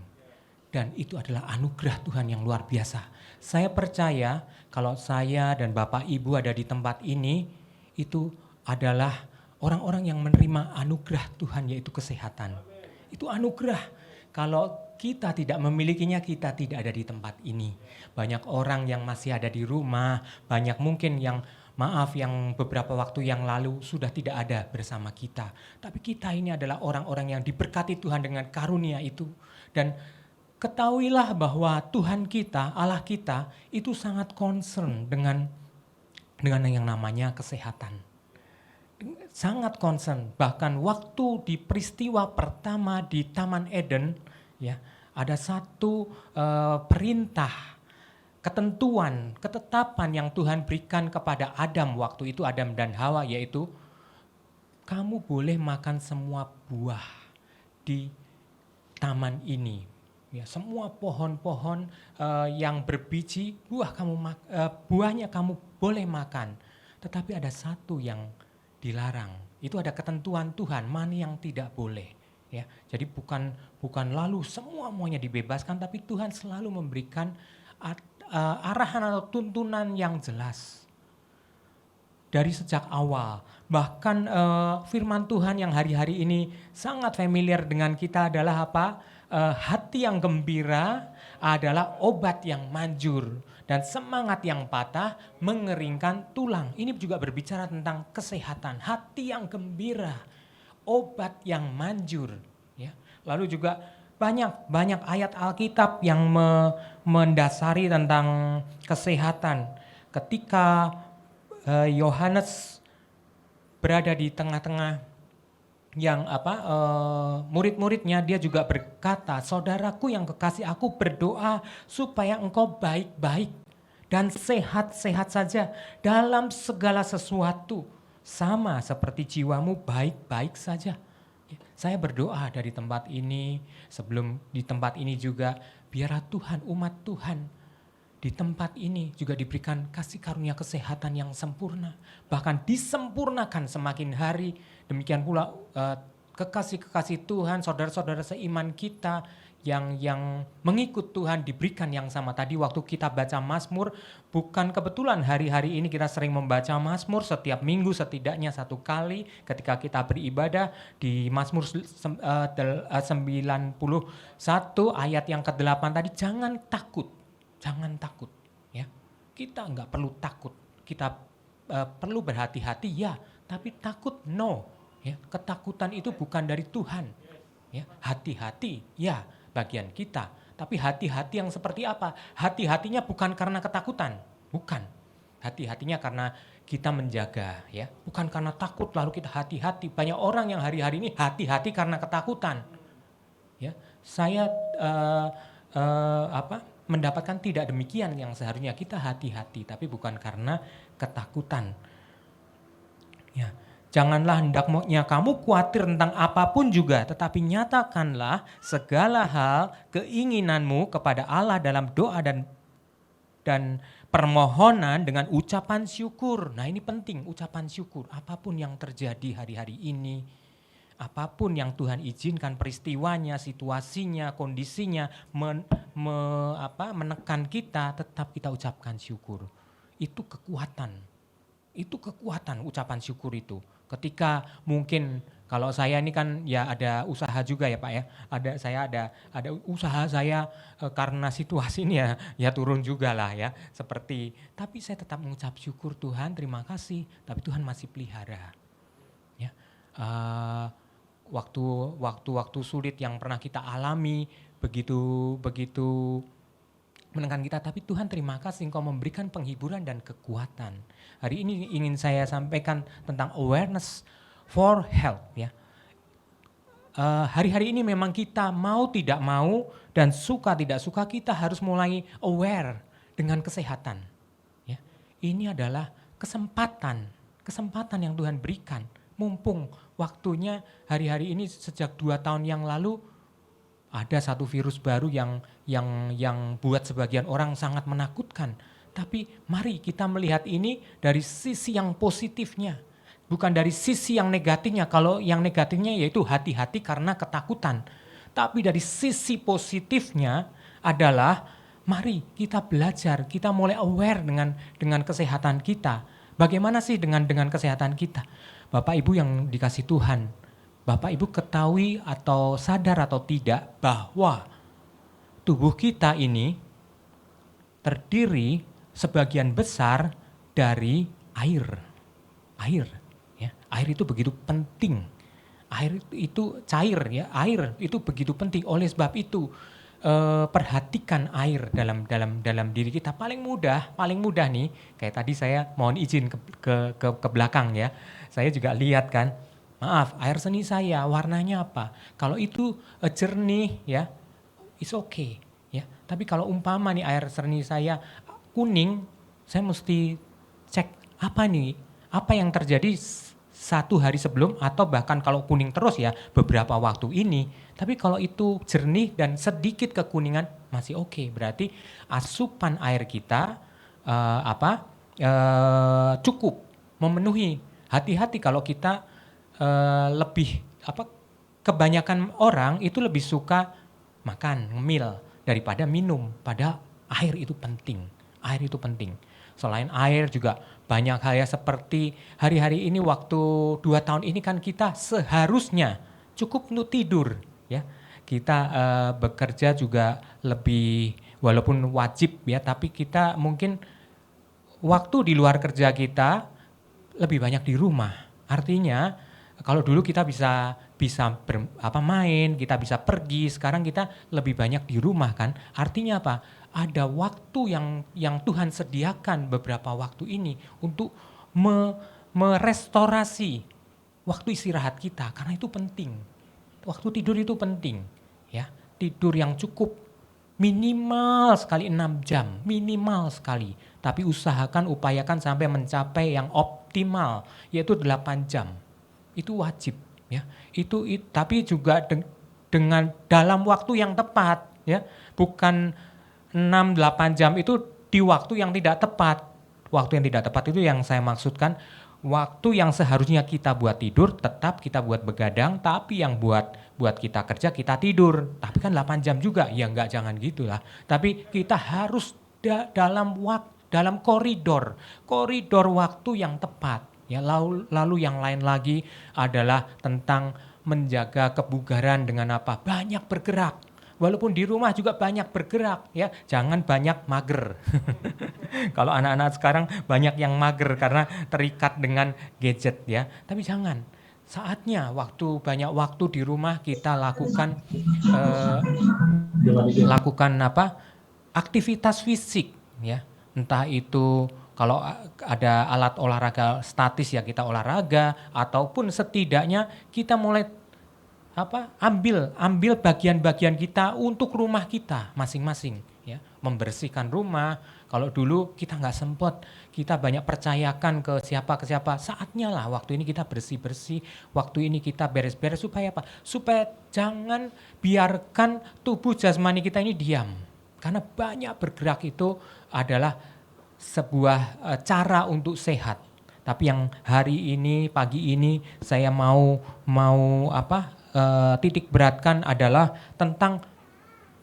Speaker 4: dan itu adalah anugerah Tuhan yang luar biasa. Saya percaya kalau saya dan Bapak Ibu ada di tempat ini, itu adalah orang-orang yang menerima anugerah Tuhan, yaitu kesehatan. Itu anugerah. Kalau kita tidak memilikinya, kita tidak ada di tempat ini. Banyak orang yang masih ada di rumah, banyak mungkin yang yang beberapa waktu yang lalu sudah tidak ada bersama kita. Tapi kita ini adalah orang-orang yang diberkati Tuhan dengan karunia itu. Dan ketahuilah bahwa Tuhan kita, Allah kita, itu sangat concern dengan yang namanya kesehatan. Sangat concern. Bahkan waktu di peristiwa pertama di Taman Eden, ya, ada satu perintah, ketentuan, ketetapan yang Tuhan berikan kepada Adam waktu itu, Adam dan Hawa, yaitu kamu boleh makan semua buah di taman ini. Ya, semua pohon-pohon yang berbiji, buahnya kamu boleh makan. Tetapi ada satu yang dilarang. Itu ada ketentuan Tuhan, mana yang tidak boleh. Ya, jadi bukan lalu semuanya dibebaskan, tapi Tuhan selalu memberikan arahan atau tuntunan yang jelas dari sejak awal. Bahkan firman Tuhan yang hari-hari ini sangat familiar dengan kita adalah apa? Hati yang gembira adalah obat yang manjur, dan semangat yang patah mengeringkan tulang. Ini juga berbicara tentang kesehatan. Hati yang gembira, obat yang manjur. Ya. Lalu juga banyak ayat Alkitab yang mendasari tentang kesehatan. Ketika Yohanes berada di tengah-tengah yang murid-muridnya, dia juga berkata, saudaraku yang kekasih, aku berdoa supaya engkau baik-baik dan sehat-sehat saja dalam segala sesuatu, sama seperti jiwamu baik-baik saja. Saya berdoa dari tempat ini, sebelum di tempat ini juga, biarlah Tuhan, umat Tuhan di tempat ini juga diberikan kasih karunia kesehatan yang sempurna. Bahkan disempurnakan semakin hari. Demikian pula kekasih-kekasih Tuhan, saudara-saudara seiman kita yang mengikut Tuhan diberikan yang sama. Tadi waktu kita baca Mazmur, bukan kebetulan hari-hari ini kita sering membaca Mazmur setiap minggu setidaknya satu kali ketika kita beribadah di Mazmur 91 ayat yang ke-8 tadi, jangan takut ya. Kita enggak perlu takut, kita perlu berhati-hati ya, tapi takut no ya. Ketakutan itu bukan dari Tuhan ya. Hati-hati ya bagian kita, tapi hati-hati yang seperti apa? Hati-hatinya bukan karena ketakutan, bukan. Hati-hatinya karena kita menjaga ya, bukan karena takut lalu kita hati-hati. Banyak orang yang hari-hari ini hati-hati karena ketakutan ya. Saya mendapatkan tidak demikian, yang seharusnya kita hati-hati tapi bukan karena ketakutan ya. Janganlah hendaknya kamu khawatir tentang apapun juga, tetapi nyatakanlah segala hal keinginanmu kepada Allah dalam doa dan permohonan dengan ucapan syukur. Nah, ini penting, ucapan syukur. Apapun yang terjadi hari-hari ini, apapun yang Tuhan izinkan peristiwanya, situasinya, kondisinya menekan kita, tetap kita ucapkan syukur. Itu kekuatan ucapan syukur itu. Ketika mungkin kalau saya ini kan ya ada usaha juga ya Pak ya, ada usaha saya karena situasi ini ya turun juga lah ya, seperti, tapi saya tetap mengucap syukur, Tuhan terima kasih, tapi Tuhan masih pelihara ya. Waktu sulit yang pernah kita alami begitu menekan kita, tapi Tuhan terima kasih Engkau memberikan penghiburan dan kekuatan. Hari ini ingin saya sampaikan tentang awareness for health ya. Hari-hari ini memang kita mau tidak mau dan suka tidak suka kita harus mulai aware dengan kesehatan ya. Ini adalah kesempatan yang Tuhan berikan. Mumpung waktunya hari-hari ini, sejak 2 tahun yang lalu ada satu virus baru yang buat sebagian orang sangat menakutkan. Tapi mari kita melihat ini dari sisi yang positifnya, bukan dari sisi yang negatifnya. Kalau yang negatifnya yaitu hati-hati karena ketakutan. Tapi dari sisi positifnya adalah mari kita belajar, kita mulai aware dengan kesehatan kita. Bagaimana sih dengan kesehatan kita? Bapak Ibu yang dikasih Tuhan, Bapak Ibu ketahui atau sadar atau tidak bahwa tubuh kita ini terdiri sebagian besar dari air. Air, ya. Air itu begitu penting. Air itu cair, ya. Air itu begitu penting. Oleh sebab itu perhatikan air dalam diri kita. Paling mudah nih. Kayak tadi saya mohon izin ke belakang ya. Saya juga lihat kan. Maaf, air seni saya warnanya apa? Kalau itu jernih ya, it's okay ya. Tapi kalau umpama nih air seni saya kuning, saya mesti cek apa nih? Apa yang terjadi satu hari sebelum atau bahkan kalau kuning terus ya beberapa waktu ini. Tapi kalau itu jernih dan sedikit kekuningan masih oke. Berarti asupan air kita cukup memenuhi. Hati-hati kalau kita lebih kebanyakan orang itu lebih suka makan, ngemil daripada minum. Padahal air itu penting. Air itu penting. Selain air juga banyak hal ya seperti hari-hari ini waktu 2 tahun ini kan kita seharusnya cukup untuk tidur ya. Kita bekerja juga lebih walaupun wajib ya, tapi kita mungkin waktu di luar kerja kita lebih banyak di rumah. Artinya kalau dulu kita bisa main, kita bisa pergi, sekarang kita lebih banyak di rumah kan. Artinya apa? Ada waktu yang Tuhan sediakan beberapa waktu ini untuk merestorasi waktu istirahat kita, karena itu penting. Waktu tidur itu penting, ya. Tidur yang cukup minimal sekali 6 jam, minimal sekali. Tapi upayakan sampai mencapai yang optimal, yaitu 8 jam. Itu wajib, ya. Tapi juga dengan dalam waktu yang tepat, ya. Bukan 6-8 jam itu di waktu yang tidak tepat. Waktu yang tidak tepat itu yang saya maksudkan, waktu yang seharusnya kita buat tidur tetap kita buat begadang, tapi yang buat kita kerja kita tidur. Tapi kan 8 jam juga, ya enggak, jangan gitulah. Tapi kita harus dalam koridor waktu yang tepat. Ya, lalu yang lain lagi adalah tentang menjaga kebugaran dengan apa? Banyak bergerak. Walaupun di rumah juga banyak bergerak ya, jangan banyak mager. Kalau anak-anak sekarang banyak yang mager karena terikat dengan gadget ya. Tapi jangan. Saatnya banyak waktu di rumah kita lakukan aktivitas fisik ya. Entah itu kalau ada alat olahraga statis ya kita olahraga, ataupun setidaknya kita mulai ambil bagian-bagian kita untuk rumah kita masing-masing ya, membersihkan rumah. Kalau dulu kita nggak sempat, kita banyak percayakan ke siapa, saatnya lah waktu ini kita bersih-bersih, waktu ini kita beres-beres supaya apa? Supaya jangan biarkan tubuh jasmani kita ini diam. Karena banyak bergerak itu adalah sebuah cara untuk sehat. Tapi yang hari ini, pagi ini saya mau titik beratkan adalah tentang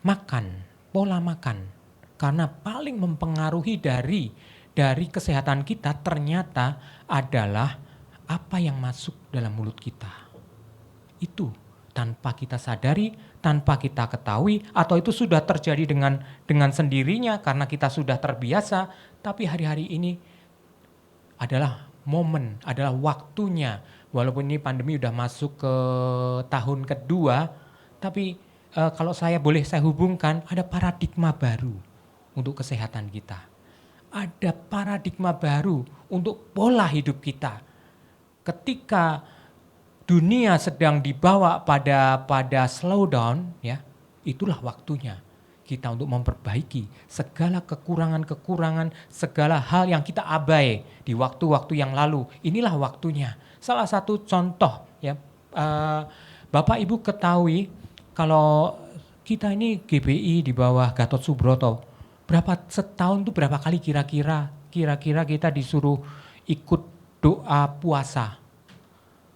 Speaker 4: makan, pola makan. Karena paling mempengaruhi dari kesehatan kita ternyata adalah apa yang masuk dalam mulut kita. Itu tanpa kita sadari, tanpa kita ketahui, atau itu sudah terjadi dengan sendirinya karena kita sudah terbiasa. Tapi hari-hari ini adalah momen, adalah waktunya. Walaupun ini pandemi udah masuk ke tahun kedua, tapi kalau saya hubungkan, ada paradigma baru untuk kesehatan kita. Ada paradigma baru untuk pola hidup kita. Ketika dunia sedang dibawa pada slowdown, ya, itulah waktunya kita untuk memperbaiki segala kekurangan-kekurangan, segala hal yang kita abai di waktu-waktu yang lalu. Inilah waktunya. Salah satu contoh ya, Bapak Ibu ketahui kalau kita ini GBI di bawah Gatot Subroto, setahun itu berapa kali kira-kira kita disuruh ikut doa puasa,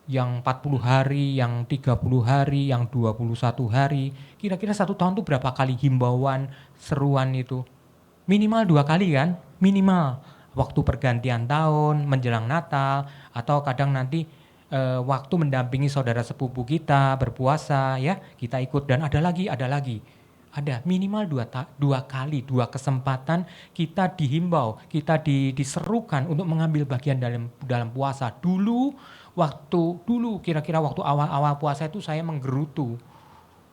Speaker 4: yang 40 hari, yang 30 hari, yang 21 hari, kira-kira 1 tahun itu berapa kali himbauan, seruan itu? Minimal 2 kali kan? Minimal. waktu pergantian tahun, menjelang Natal, atau kadang nanti waktu mendampingi saudara sepupu kita berpuasa ya, kita ikut. Dan ada lagi. Ada minimal dua kali, 2 kesempatan kita dihimbau, kita diserukan untuk mengambil bagian dalam puasa. Dulu kira-kira waktu awal-awal puasa itu saya menggerutu.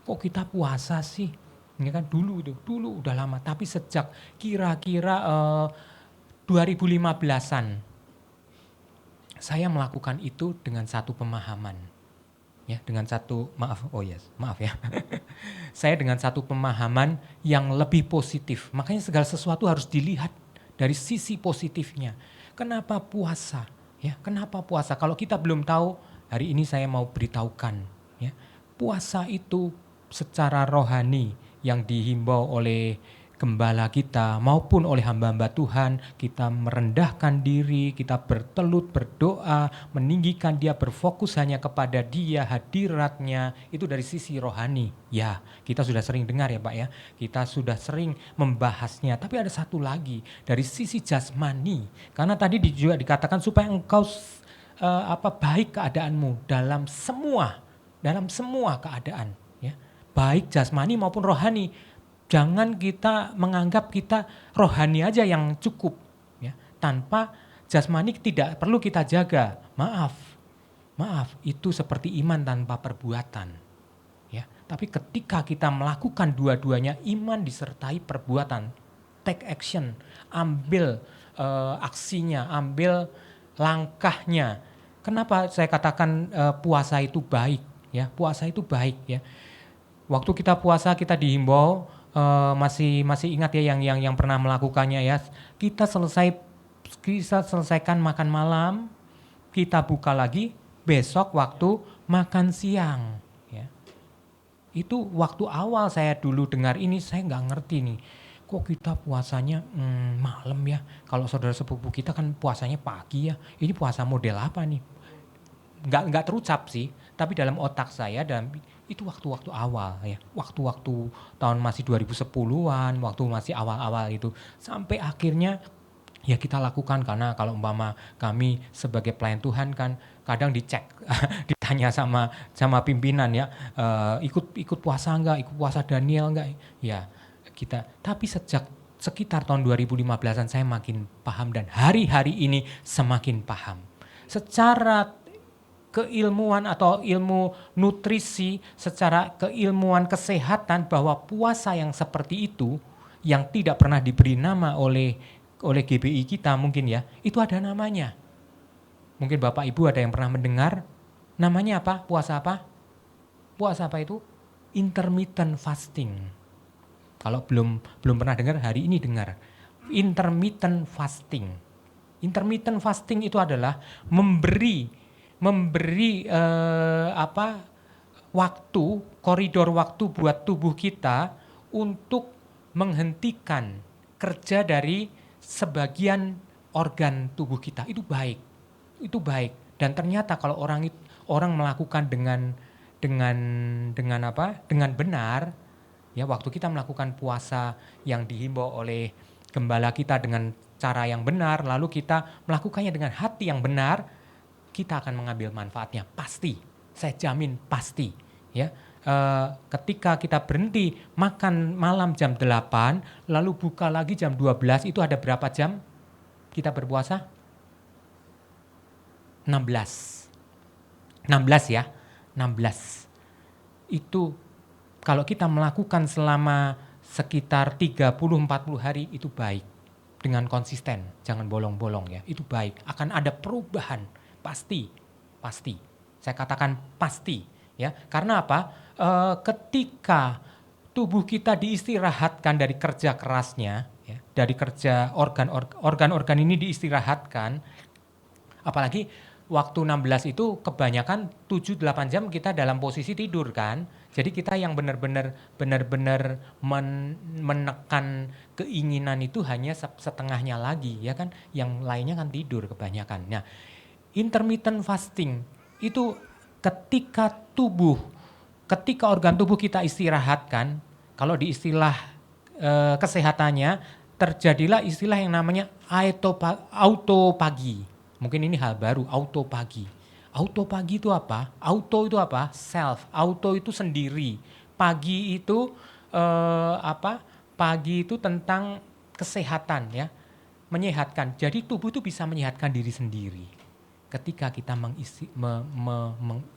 Speaker 4: Kok kita puasa sih? Ya kan dulu udah lama. Tapi sejak kira-kira 2015-an saya melakukan itu dengan satu pemahaman. Ya, dengan satu maaf ya. Saya dengan satu pemahaman yang lebih positif. Makanya segala sesuatu harus dilihat dari sisi positifnya. Kenapa puasa? Ya, kenapa puasa? Kalau kita belum tahu, hari ini saya mau beritahukan. Ya, puasa itu secara rohani yang dihimbau oleh gembala kita maupun oleh hamba-hamba Tuhan, kita merendahkan diri, kita bertelut berdoa, meninggikan Dia, berfokus hanya kepada Dia, hadiratnya, itu dari sisi rohani. Ya, kita sudah sering dengar ya Pak ya, kita sudah sering membahasnya. Tapi ada satu lagi dari sisi jasmani, karena tadi juga dikatakan supaya engkau baik keadaanmu dalam semua keadaan, ya, baik jasmani maupun rohani. Jangan kita menganggap kita rohani aja yang cukup, ya, tanpa jasmani tidak perlu kita jaga. Maaf, itu seperti iman tanpa perbuatan, ya. Tapi ketika kita melakukan dua-duanya, iman disertai perbuatan, take action, ambil aksinya, ambil langkahnya. Kenapa saya katakan puasa itu baik, ya? Puasa itu baik, ya. Waktu kita puasa kita dihimbau. Masih ingat ya yang pernah melakukannya ya. Kita selesaikan makan malam, kita buka lagi besok waktu makan siang. Ya. Itu waktu awal saya dulu dengar ini saya nggak ngerti nih. Kok kita puasanya malam ya? Kalau saudara sepupu kita kan puasanya pagi ya. Ini puasa model apa nih? Nggak terucap sih. Tapi dalam otak saya itu waktu-waktu awal ya, waktu-waktu tahun masih 2010-an, waktu masih awal-awal itu, sampai akhirnya ya kita lakukan. Karena kalau umpama kami sebagai pelayan Tuhan kan kadang dicek, ditanya sama pimpinan ya, ikut puasa enggak, ikut puasa Daniel enggak, ya kita. Tapi sejak sekitar tahun 2015-an saya makin paham dan hari-hari ini semakin paham. Secara keilmuan atau ilmu nutrisi, secara keilmuan kesehatan, bahwa puasa yang seperti itu yang tidak pernah diberi nama oleh GBI kita mungkin ya, itu ada namanya. Mungkin Bapak Ibu ada yang pernah mendengar namanya apa? Puasa apa? Puasa apa itu? Intermittent fasting. Kalau belum pernah dengar, hari ini dengar. Intermittent fasting. Intermittent fasting itu adalah memberi koridor waktu buat tubuh kita untuk menghentikan kerja dari sebagian organ tubuh kita. Itu baik. Dan ternyata kalau orang melakukan dengan benar, ya, waktu kita melakukan puasa yang dihimbau oleh gembala kita dengan cara yang benar, lalu kita melakukannya dengan hati yang benar, kita akan mengambil manfaatnya, pasti. Saya jamin pasti. Ya, ketika kita berhenti makan malam jam 8, lalu buka lagi jam 12, itu ada berapa jam kita berpuasa? 16 ya, 16. Itu kalau kita melakukan selama sekitar 30-40 hari itu baik. Dengan konsisten, jangan bolong-bolong ya, itu baik. Akan ada perubahan. Pasti. Saya katakan pasti, ya. Karena apa? Ketika tubuh kita diistirahatkan dari kerja kerasnya, ya, dari kerja organ-organ ini diistirahatkan, apalagi waktu 16 itu kebanyakan 7-8 jam kita dalam posisi tidur kan. Jadi kita yang benar-benar menekan keinginan itu hanya setengahnya lagi, ya kan? Yang lainnya kan tidur kebanyakan. Nah, intermittent fasting itu ketika organ tubuh kita istirahatkan, kalau di istilah kesehatannya terjadilah istilah yang namanya autopagi. Mungkin ini hal baru, autopagi. Autopagi itu apa? Auto itu apa? Self. Auto itu sendiri. Pagi itu apa? Pagi itu tentang kesehatan ya, menyehatkan. Jadi tubuh itu bisa menyehatkan diri sendiri ketika kita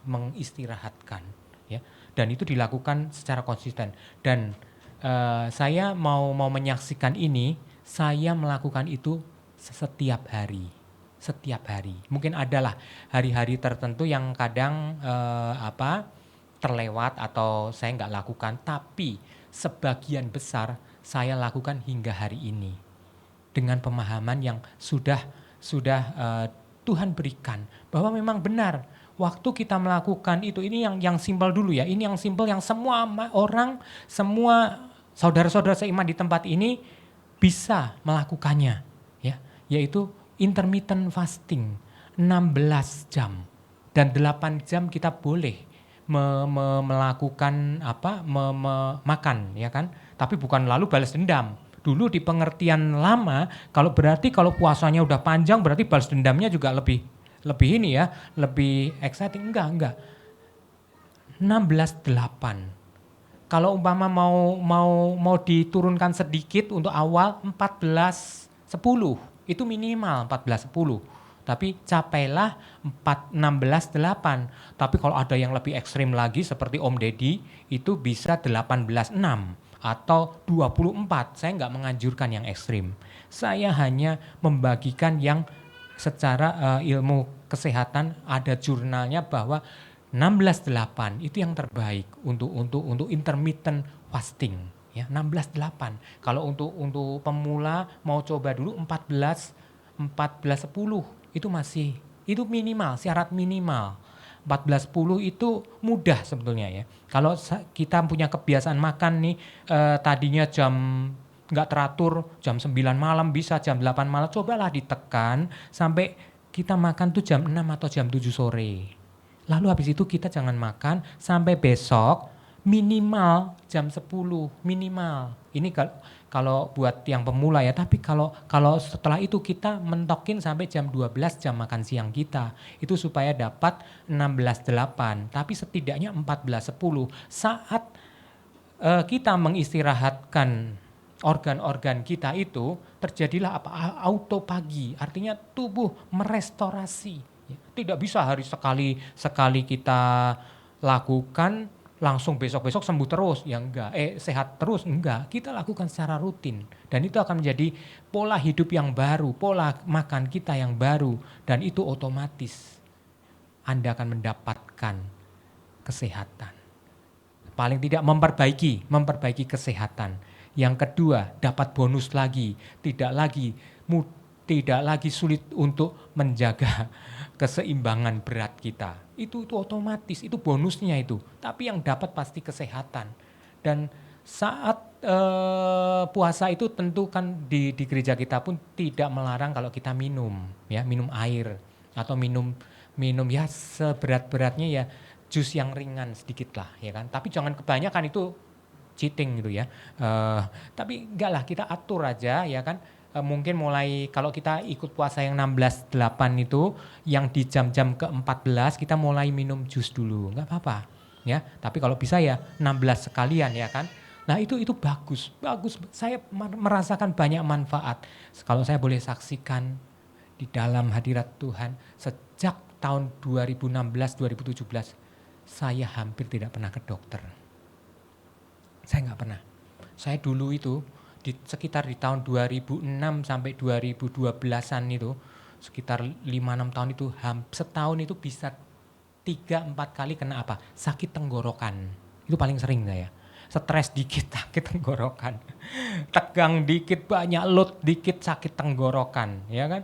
Speaker 4: mengistirahatkan ya. Dan itu dilakukan secara konsisten. Dan saya mau menyaksikan ini, saya melakukan itu setiap hari. Setiap hari. Mungkin adalah hari-hari tertentu yang kadang terlewat atau saya nggak lakukan, tapi sebagian besar saya lakukan hingga hari ini dengan pemahaman yang sudah Tuhan berikan bahwa memang benar waktu kita melakukan itu. Ini yang simpel dulu ya. Ini yang simpel yang semua orang, semua saudara-saudara seiman di tempat ini bisa melakukannya ya, yaitu intermittent fasting 16 jam dan 8 jam kita boleh melakukan makan ya kan, tapi bukan lalu balas dendam. Dulu di pengertian lama kalau puasanya udah panjang berarti balas dendamnya juga lebih ini ya, lebih exciting. Enggak. 16-8. Kalau umpama mau diturunkan sedikit untuk awal 14-10, itu minimal 14-10. Tapi capailah 16-8. Tapi kalau ada yang lebih ekstrim lagi seperti Om Deddy itu bisa 18-6 atau 24. Saya nggak menganjurkan yang ekstrim. Saya hanya membagikan yang secara ilmu kesehatan ada jurnalnya bahwa 16-8 itu yang terbaik untuk intermittent fasting ya, 16-8. Kalau untuk pemula mau coba dulu 14-10 itu minimal, syarat minimal. 14-10 itu mudah sebetulnya ya. Kalau kita punya kebiasaan makan nih tadinya jam nggak teratur, jam 9 malam bisa, jam 8 malam, cobalah ditekan sampai kita makan tuh jam 6 atau jam 7 sore. Lalu habis itu kita jangan makan sampai besok minimal jam 10, minimal. Ini kalau buat yang pemula ya, tapi kalau setelah itu kita mentokin sampai jam 12 jam makan siang kita. Itu supaya dapat 16-8, tapi setidaknya 14-10. Saat kita mengistirahatkan organ-organ kita itu, terjadilah autopagi, artinya tubuh merestorasi. Tidak bisa hari sekali kita lakukan langsung besok-besok sembuh terus, ya enggak, sehat terus, enggak. Kita lakukan secara rutin dan itu akan menjadi pola hidup yang baru, pola makan kita yang baru, dan itu otomatis Anda akan mendapatkan kesehatan. Paling tidak memperbaiki kesehatan. Yang kedua, dapat bonus lagi, tidak lagi sulit untuk menjaga keseimbangan berat kita. Itu otomatis, itu bonusnya itu. Tapi yang dapat pasti kesehatan. Dan saat puasa itu tentu kan di gereja kita pun tidak melarang kalau kita minum air atau minum ya seberat-beratnya ya, jus yang ringan sedikit lah ya kan. Tapi jangan kebanyakan, itu cheating gitu ya. Tapi enggak lah, kita atur aja ya kan. Mungkin mulai kalau kita ikut puasa yang 16-8 itu, yang di jam-jam ke-14 kita mulai minum jus dulu, nggak apa-apa ya. Tapi kalau bisa ya 16 sekalian ya kan. Nah itu bagus. Saya merasakan banyak manfaat. Kalau saya boleh saksikan di dalam hadirat Tuhan sejak tahun 2016-2017 saya hampir tidak pernah ke dokter. Saya nggak pernah. Saya dulu itu sekitar di tahun 2006 sampai 2012-an itu, sekitar 5-6 tahun itu, setahun itu bisa 3-4 kali kena apa? Sakit tenggorokan. Itu paling sering saya. Stres dikit sakit tenggorokan. Tegang dikit, banyak load dikit sakit tenggorokan, ya kan?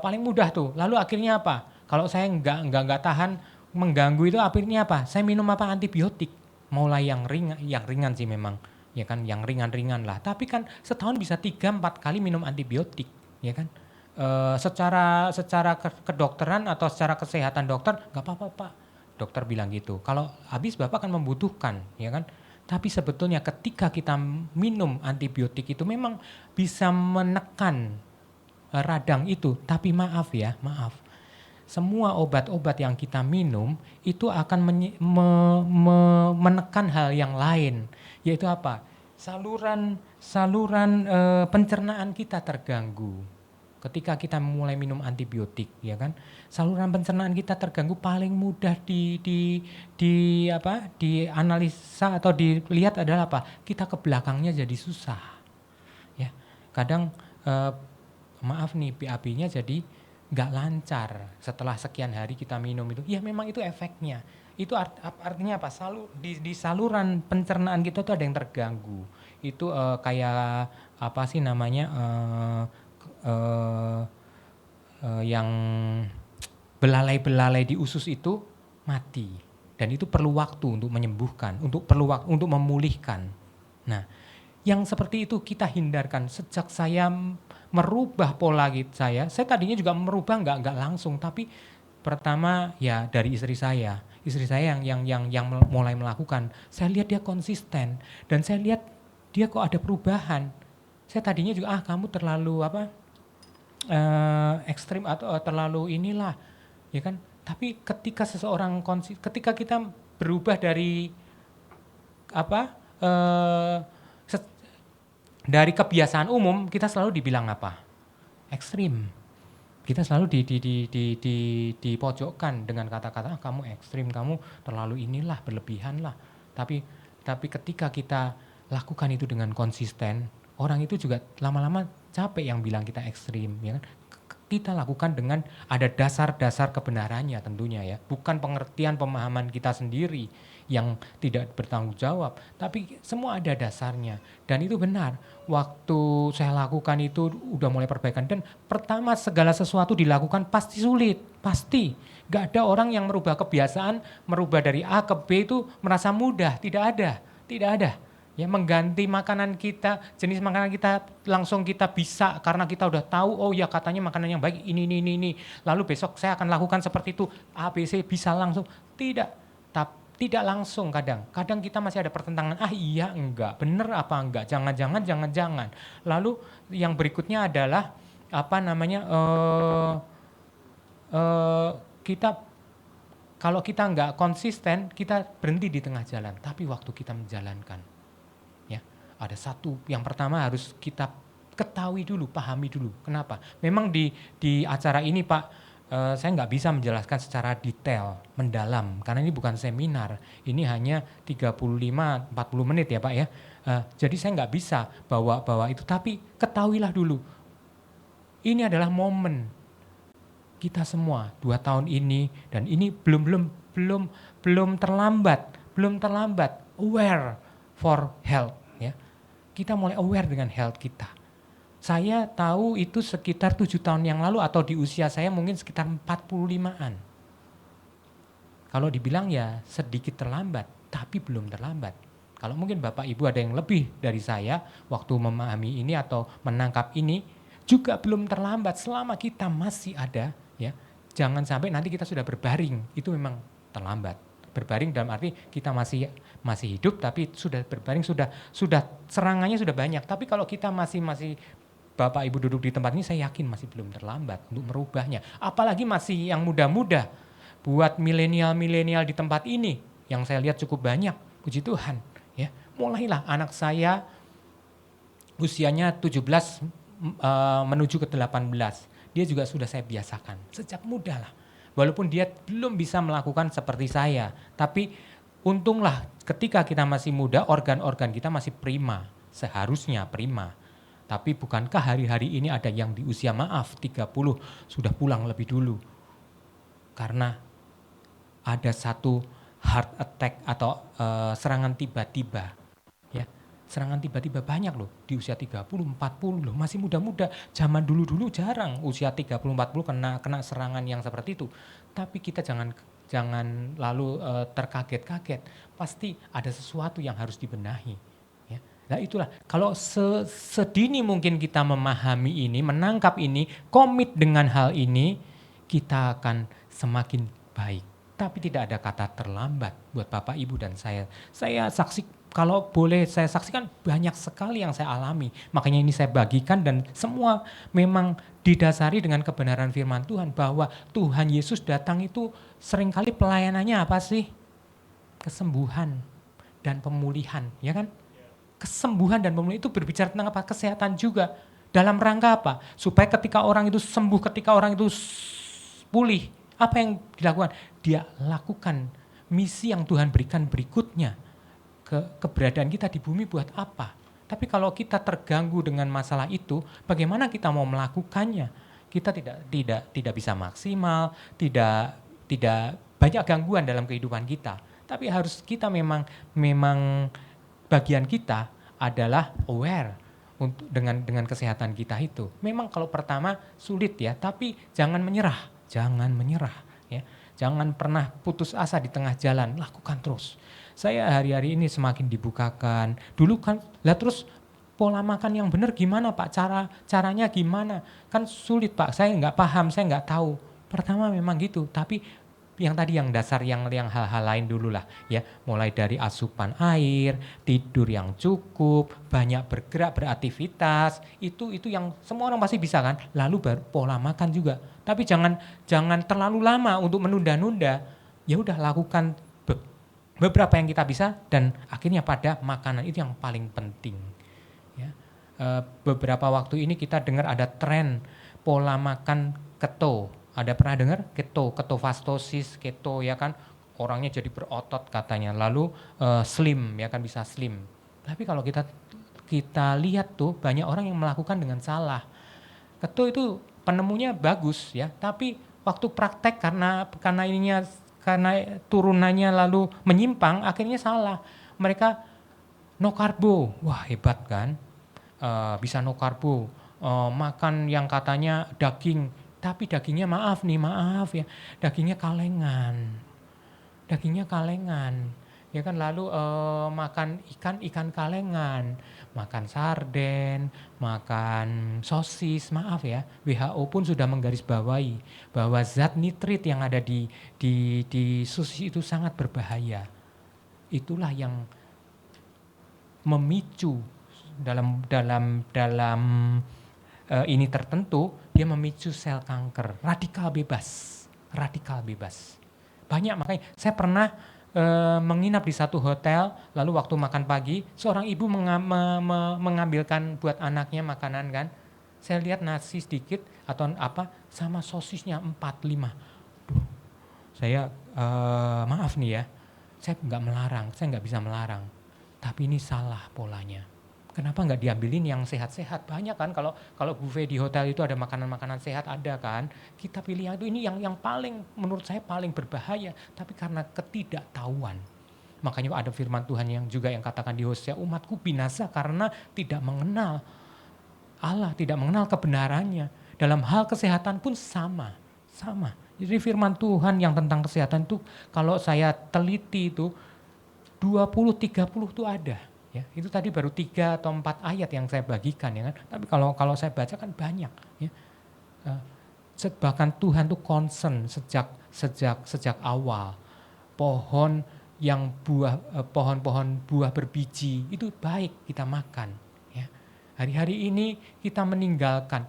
Speaker 4: Paling mudah tuh. Lalu akhirnya apa? Kalau saya nggak tahan mengganggu itu, akhirnya apa? Saya minum antibiotik. Mulai yang ringan sih memang. Ya kan, yang ringan-ringan lah. Tapi kan setahun bisa 3-4 kali minum antibiotik, ya kan. Secara kedokteran atau secara kesehatan dokter, nggak apa-apa Pak. Dokter bilang gitu. Kalau habis Bapak kan membutuhkan, ya kan. Tapi sebetulnya ketika kita minum antibiotik itu memang bisa menekan radang itu. Tapi maaf ya, maaf. Semua obat-obat yang kita minum itu akan menekan hal yang lain. Yaitu apa? Saluran pencernaan kita terganggu. Ketika kita mulai minum antibiotik, ya kan, saluran pencernaan kita terganggu, paling mudah dianalisa atau dilihat adalah apa? Kita ke belakangnya jadi susah, ya. Kadang maaf nih, BAB-nya jadi nggak lancar setelah sekian hari kita minum itu. Ya memang itu efeknya. Itu artinya apa? Di saluran pencernaan kita tuh ada yang terganggu. Itu kayak apa sih namanya? Yang belalai-belalai di usus itu mati, dan itu perlu waktu untuk menyembuhkan, perlu waktu untuk memulihkan. Nah, yang seperti itu kita hindarkan. Sejak saya merubah pola saya tadinya juga merubah nggak langsung, tapi pertama ya dari istri saya yang mulai melakukan. Saya lihat dia konsisten, dan saya lihat dia kok ada perubahan. Saya tadinya juga kamu terlalu ekstrim atau terlalu inilah, ya kan. Tapi ketika seseorang ketika kita berubah dari dari kebiasaan umum, kita selalu dibilang apa? Ekstrim. Kita selalu dipojokkan dengan kata-kata kamu ekstrim, kamu terlalu inilah, berlebihan lah. Tapi ketika kita lakukan itu dengan konsisten, orang itu juga lama-lama capek yang bilang kita ekstrim, ya kan? Kita lakukan dengan ada dasar-dasar kebenarannya tentunya ya, bukan pengertian pemahaman kita sendiri yang tidak bertanggung jawab, tapi semua ada dasarnya. Dan itu benar, waktu saya lakukan itu udah mulai perbaikan. Dan pertama segala sesuatu dilakukan pasti sulit, pasti. Gak ada orang yang merubah kebiasaan, merubah dari A ke B itu merasa mudah, tidak ada. Ya, mengganti makanan kita, jenis makanan kita langsung kita bisa karena kita udah tahu, oh ya katanya makanan yang baik ini. Lalu besok saya akan lakukan seperti itu, ABC bisa langsung. Tidak langsung kadang kita masih ada pertentangan, iya enggak, bener apa enggak, jangan. Lalu yang berikutnya adalah kita kalau kita enggak konsisten, kita berhenti di tengah jalan. Tapi waktu kita menjalankan, ada satu, yang pertama harus kita ketahui dulu, pahami dulu. Kenapa? Memang di acara ini Pak, saya nggak bisa menjelaskan secara detail, mendalam, karena ini bukan seminar. Ini hanya 35-40 menit ya Pak ya. Jadi saya nggak bisa bawa itu, tapi ketahuilah dulu. Ini adalah momen kita semua 2 tahun ini, dan ini belum terlambat, aware for health. Kita mulai aware dengan health kita. Saya tahu itu sekitar 7 tahun yang lalu, atau di usia saya mungkin sekitar 45-an. Kalau dibilang ya sedikit terlambat, tapi belum terlambat. Kalau mungkin Bapak Ibu ada yang lebih dari saya waktu memahami ini atau menangkap ini, juga belum terlambat selama kita masih ada, ya. Jangan sampai nanti kita sudah berbaring, itu memang terlambat. Berbaring dalam arti kita masih hidup, tapi sudah berbaring, sudah serangannya sudah banyak. Tapi kalau kita masih Bapak Ibu duduk di tempat ini, saya yakin masih belum terlambat untuk merubahnya. Apalagi masih yang muda-muda. Buat milenial di tempat ini yang saya lihat cukup banyak, puji Tuhan, ya. Mulailah anak saya usianya 17 menuju ke 18. Dia juga sudah saya biasakan sejak muda lah. Walaupun dia belum bisa melakukan seperti saya, tapi untunglah ketika kita masih muda, organ-organ kita masih prima, seharusnya prima. Tapi bukankah hari-hari ini ada yang di usia 30 sudah pulang lebih dulu? Karena ada satu heart attack atau serangan tiba-tiba. Ya, serangan tiba-tiba banyak loh di usia 30, 40 loh, masih muda-muda. Zaman dulu jarang usia 30, 40 kena serangan yang seperti itu. Tapi kita jangan lalu terkaget-kaget. Pasti ada sesuatu yang harus dibenahi. Ya. Nah itulah, kalau sedini mungkin kita memahami ini, menangkap ini, komit dengan hal ini, kita akan semakin baik. Tapi tidak ada kata terlambat buat Bapak, Ibu, dan saya. Saya kalau boleh saya saksikan banyak sekali yang saya alami. Makanya ini saya bagikan dan semua memang didasari dengan kebenaran firman Tuhan bahwa Tuhan Yesus datang itu seringkali pelayanannya apa sih? Kesembuhan dan pemulihan, ya kan? Kesembuhan dan pemulihan itu berbicara tentang apa? Kesehatan juga. Dalam rangka apa? Supaya ketika orang itu sembuh, ketika orang itu pulih, apa yang dilakukan? Dia lakukan misi yang Tuhan berikan berikutnya. Keberadaan kita di bumi buat apa? Tapi kalau kita terganggu dengan masalah itu, bagaimana kita mau melakukannya? Kita tidak bisa maksimal, tidak banyak gangguan dalam kehidupan kita. Tapi harus kita memang bagian kita adalah aware untuk dengan kesehatan kita itu. Memang kalau pertama sulit ya, tapi jangan menyerah ya. Jangan pernah putus asa di tengah jalan, lakukan terus. Saya hari-hari ini semakin dibukakan. Dulu kan, terus pola makan yang benar gimana Pak? Caranya gimana? Kan sulit Pak, saya nggak paham, saya nggak tahu. Pertama memang gitu, tapi yang tadi yang dasar yang hal-hal lain dulu lah ya, mulai dari asupan air, tidur yang cukup, banyak bergerak, beraktivitas, itu yang semua orang pasti bisa kan. Lalu baru pola makan juga. Tapi jangan terlalu lama untuk menunda-nunda. Ya udah lakukan beberapa yang kita bisa dan akhirnya pada makanan itu yang paling penting. Ya. Beberapa waktu ini kita dengar ada tren pola makan keto. Ada pernah dengar ketofastosis, keto ya kan, orangnya jadi berotot katanya, lalu slim ya kan, bisa slim. Tapi kalau kita lihat tuh banyak orang yang melakukan dengan salah. Keto itu penemunya bagus ya, tapi waktu praktek karena turunannya lalu menyimpang, akhirnya salah. Mereka no karbo, wah hebat kan, bisa no karbo, makan yang katanya daging. Tapi dagingnya maaf ya, dagingnya kalengan, ya kan. Lalu makan ikan kalengan, makan sarden, makan sosis, maaf ya. WHO pun sudah menggarisbawahi bahwa zat nitrit yang ada di sosis itu sangat berbahaya. Itulah yang memicu dalam ini tertentu, dia memicu sel kanker, radikal bebas. Banyak, makanya saya pernah menginap di satu hotel, lalu waktu makan pagi, seorang ibu mengambilkan buat anaknya makanan kan. Saya lihat nasi sedikit atau apa, sama sosisnya 4-5. Saya maaf nih ya, saya nggak bisa melarang. Tapi ini salah polanya. Kenapa nggak diambilin yang sehat-sehat? Banyak kan kalau buffet di hotel itu ada makanan-makanan sehat, ada kan. Kita pilih yang itu, ini yang paling menurut saya paling berbahaya. Tapi karena ketidaktahuan. Makanya ada firman Tuhan yang juga yang katakan di Hosea, umatku binasa karena tidak mengenal Allah, tidak mengenal kebenarannya. Dalam hal kesehatan pun sama. Jadi firman Tuhan yang tentang kesehatan itu kalau saya teliti itu 20-30 itu ada. Ya, itu tadi baru 3 atau 4 ayat yang saya bagikan ya kan. Tapi kalau saya baca kan banyak ya. Bahkan Tuhan tuh concern sejak awal. Pohon buah berbiji itu baik kita makan ya. Hari-hari ini kita meninggalkan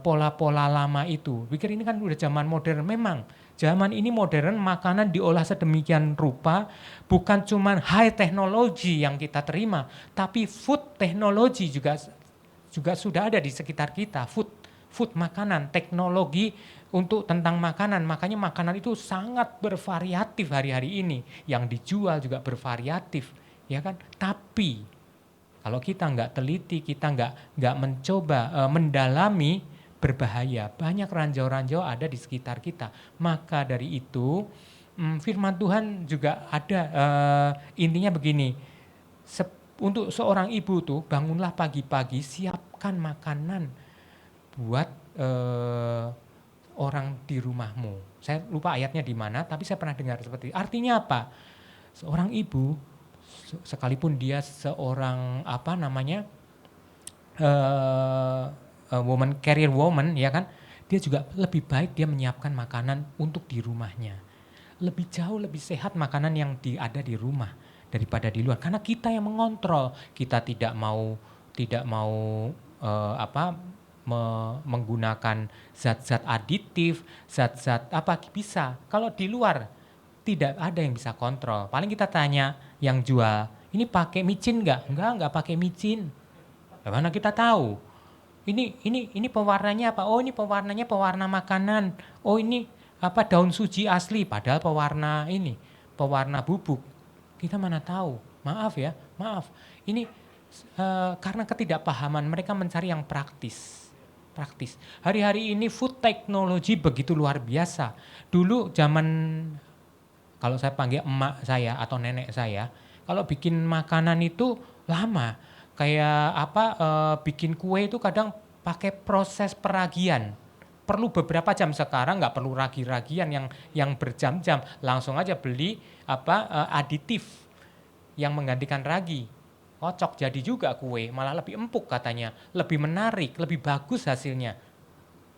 Speaker 4: pola-pola lama itu. Pikir ini kan udah zaman modern. Memang zaman ini modern, makanan diolah sedemikian rupa, bukan cuma high technology yang kita terima, tapi food technology juga sudah ada di sekitar kita. Food makanan, teknologi untuk tentang makanan. Makanya makanan itu sangat bervariatif hari-hari ini. Yang dijual juga bervariatif, ya kan? Tapi kalau kita nggak teliti, kita nggak mencoba mendalami, berbahaya. Banyak ranjau-ranjau ada di sekitar kita. Maka dari itu firman Tuhan juga ada intinya begini. Untuk seorang ibu tuh bangunlah pagi-pagi, siapkan makanan buat orang di rumahmu. Saya lupa ayatnya di mana, tapi saya pernah dengar seperti itu. Artinya apa? Seorang ibu sekalipun dia seorang career woman ya kan, dia juga lebih baik dia menyiapkan makanan untuk di rumahnya. Lebih jauh lebih sehat makanan yang ada di rumah daripada di luar. Karena kita yang mengontrol, kita tidak mau menggunakan zat-zat aditif, zat-zat apa bisa. Kalau di luar tidak ada yang bisa kontrol. Paling kita tanya yang jual, ini pakai micin nggak? Enggak pakai micin. Bagaimana kita tahu? Ini pewarnanya apa? Oh, ini pewarnanya pewarna makanan. Oh, ini apa daun suji asli padahal pewarna bubuk. Kita mana tahu? Maaf. Ini karena ketidakpahaman mereka mencari yang praktis. Hari-hari ini food technology begitu luar biasa. Dulu zaman, kalau saya panggil emak saya atau nenek saya, kalau bikin makanan itu lama. Kayak bikin kue itu kadang pakai proses peragian. Perlu beberapa jam. Sekarang nggak perlu ragi-ragian yang berjam-jam. Langsung aja beli aditif yang menggantikan ragi. Kocok jadi juga kue, malah lebih empuk katanya, lebih menarik, lebih bagus hasilnya.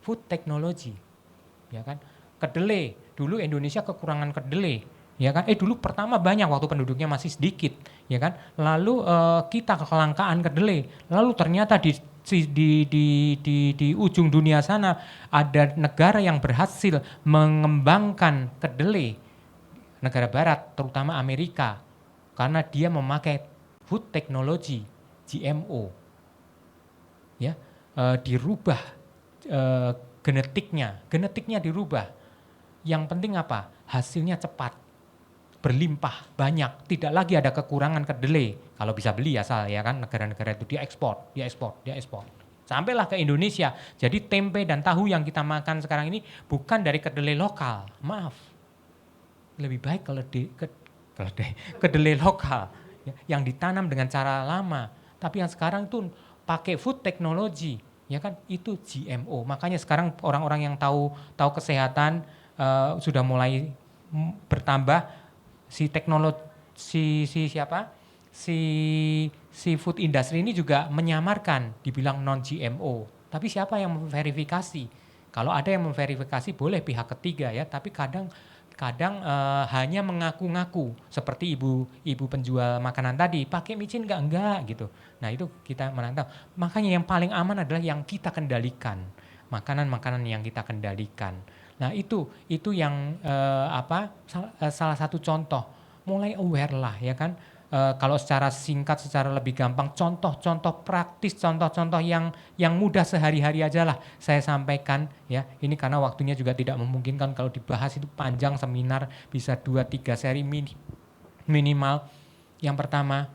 Speaker 4: Food technology, ya kan? Kedelai, dulu Indonesia kekurangan kedelai, ya kan? Dulu pertama banyak waktu penduduknya masih sedikit, ya kan? Lalu kita kelangkaan kedelai, lalu ternyata di ujung dunia sana ada negara yang berhasil mengembangkan kedelai, negara barat, terutama Amerika, karena dia memakai food technology, GMO, ya, dirubah genetiknya dirubah. Yang penting apa? Hasilnya cepat, berlimpah, banyak, tidak lagi ada kekurangan kedelai. Kalau bisa beli asal, ya kan, negara-negara itu dia ekspor. Sampailah ke Indonesia. Jadi tempe dan tahu yang kita makan sekarang ini bukan dari kedelai lokal. Maaf, lebih baik kalau kedelai lokal, yang ditanam dengan cara lama, tapi yang sekarang tuh pakai food technology, ya kan, itu GMO. Makanya sekarang orang-orang yang tahu kesehatan sudah mulai bertambah si food industry ini juga menyamarkan, dibilang non GMO. Tapi siapa yang memverifikasi? Kalau ada yang memverifikasi boleh pihak ketiga, ya, tapi kadang hanya mengaku-ngaku, seperti ibu penjual makanan tadi, pakai micin enggak gitu. Nah, itu kita menantang. Makanya yang paling aman adalah yang kita kendalikan, makanan-makanan yang kita kendalikan. Nah, itu yang salah satu contoh, mulai aware lah, ya kan. Kalau secara singkat, secara lebih gampang, contoh-contoh praktis, contoh-contoh yang mudah sehari-hari aja lah saya sampaikan, ya. Ini karena waktunya juga tidak memungkinkan, kalau dibahas itu panjang, seminar bisa 2-3 seri minimal. Yang pertama,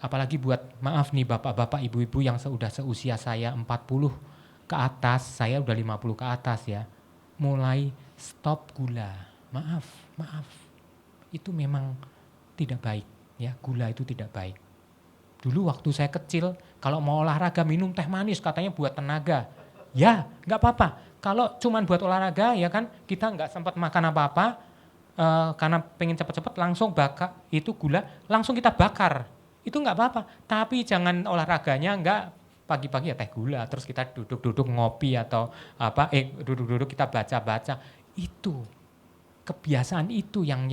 Speaker 4: apalagi buat, maaf nih bapak-bapak, ibu-ibu yang sudah seusia saya 40 ke atas, saya udah 50 ke atas, ya. Mulai stop gula. Maaf. Itu memang tidak baik. Ya, gula itu tidak baik. Dulu waktu saya kecil, kalau mau olahraga minum teh manis, katanya buat tenaga. Ya, nggak apa-apa. Kalau cuman buat olahraga, ya kan, kita nggak sempat makan apa-apa, karena pengen cepet-cepet langsung bakar itu gula, langsung kita bakar. Itu nggak apa-apa. Tapi jangan olahraganya nggak pagi-pagi ya teh gula, terus kita duduk-duduk ngopi atau duduk-duduk kita baca-baca. Itu kebiasaan itu yang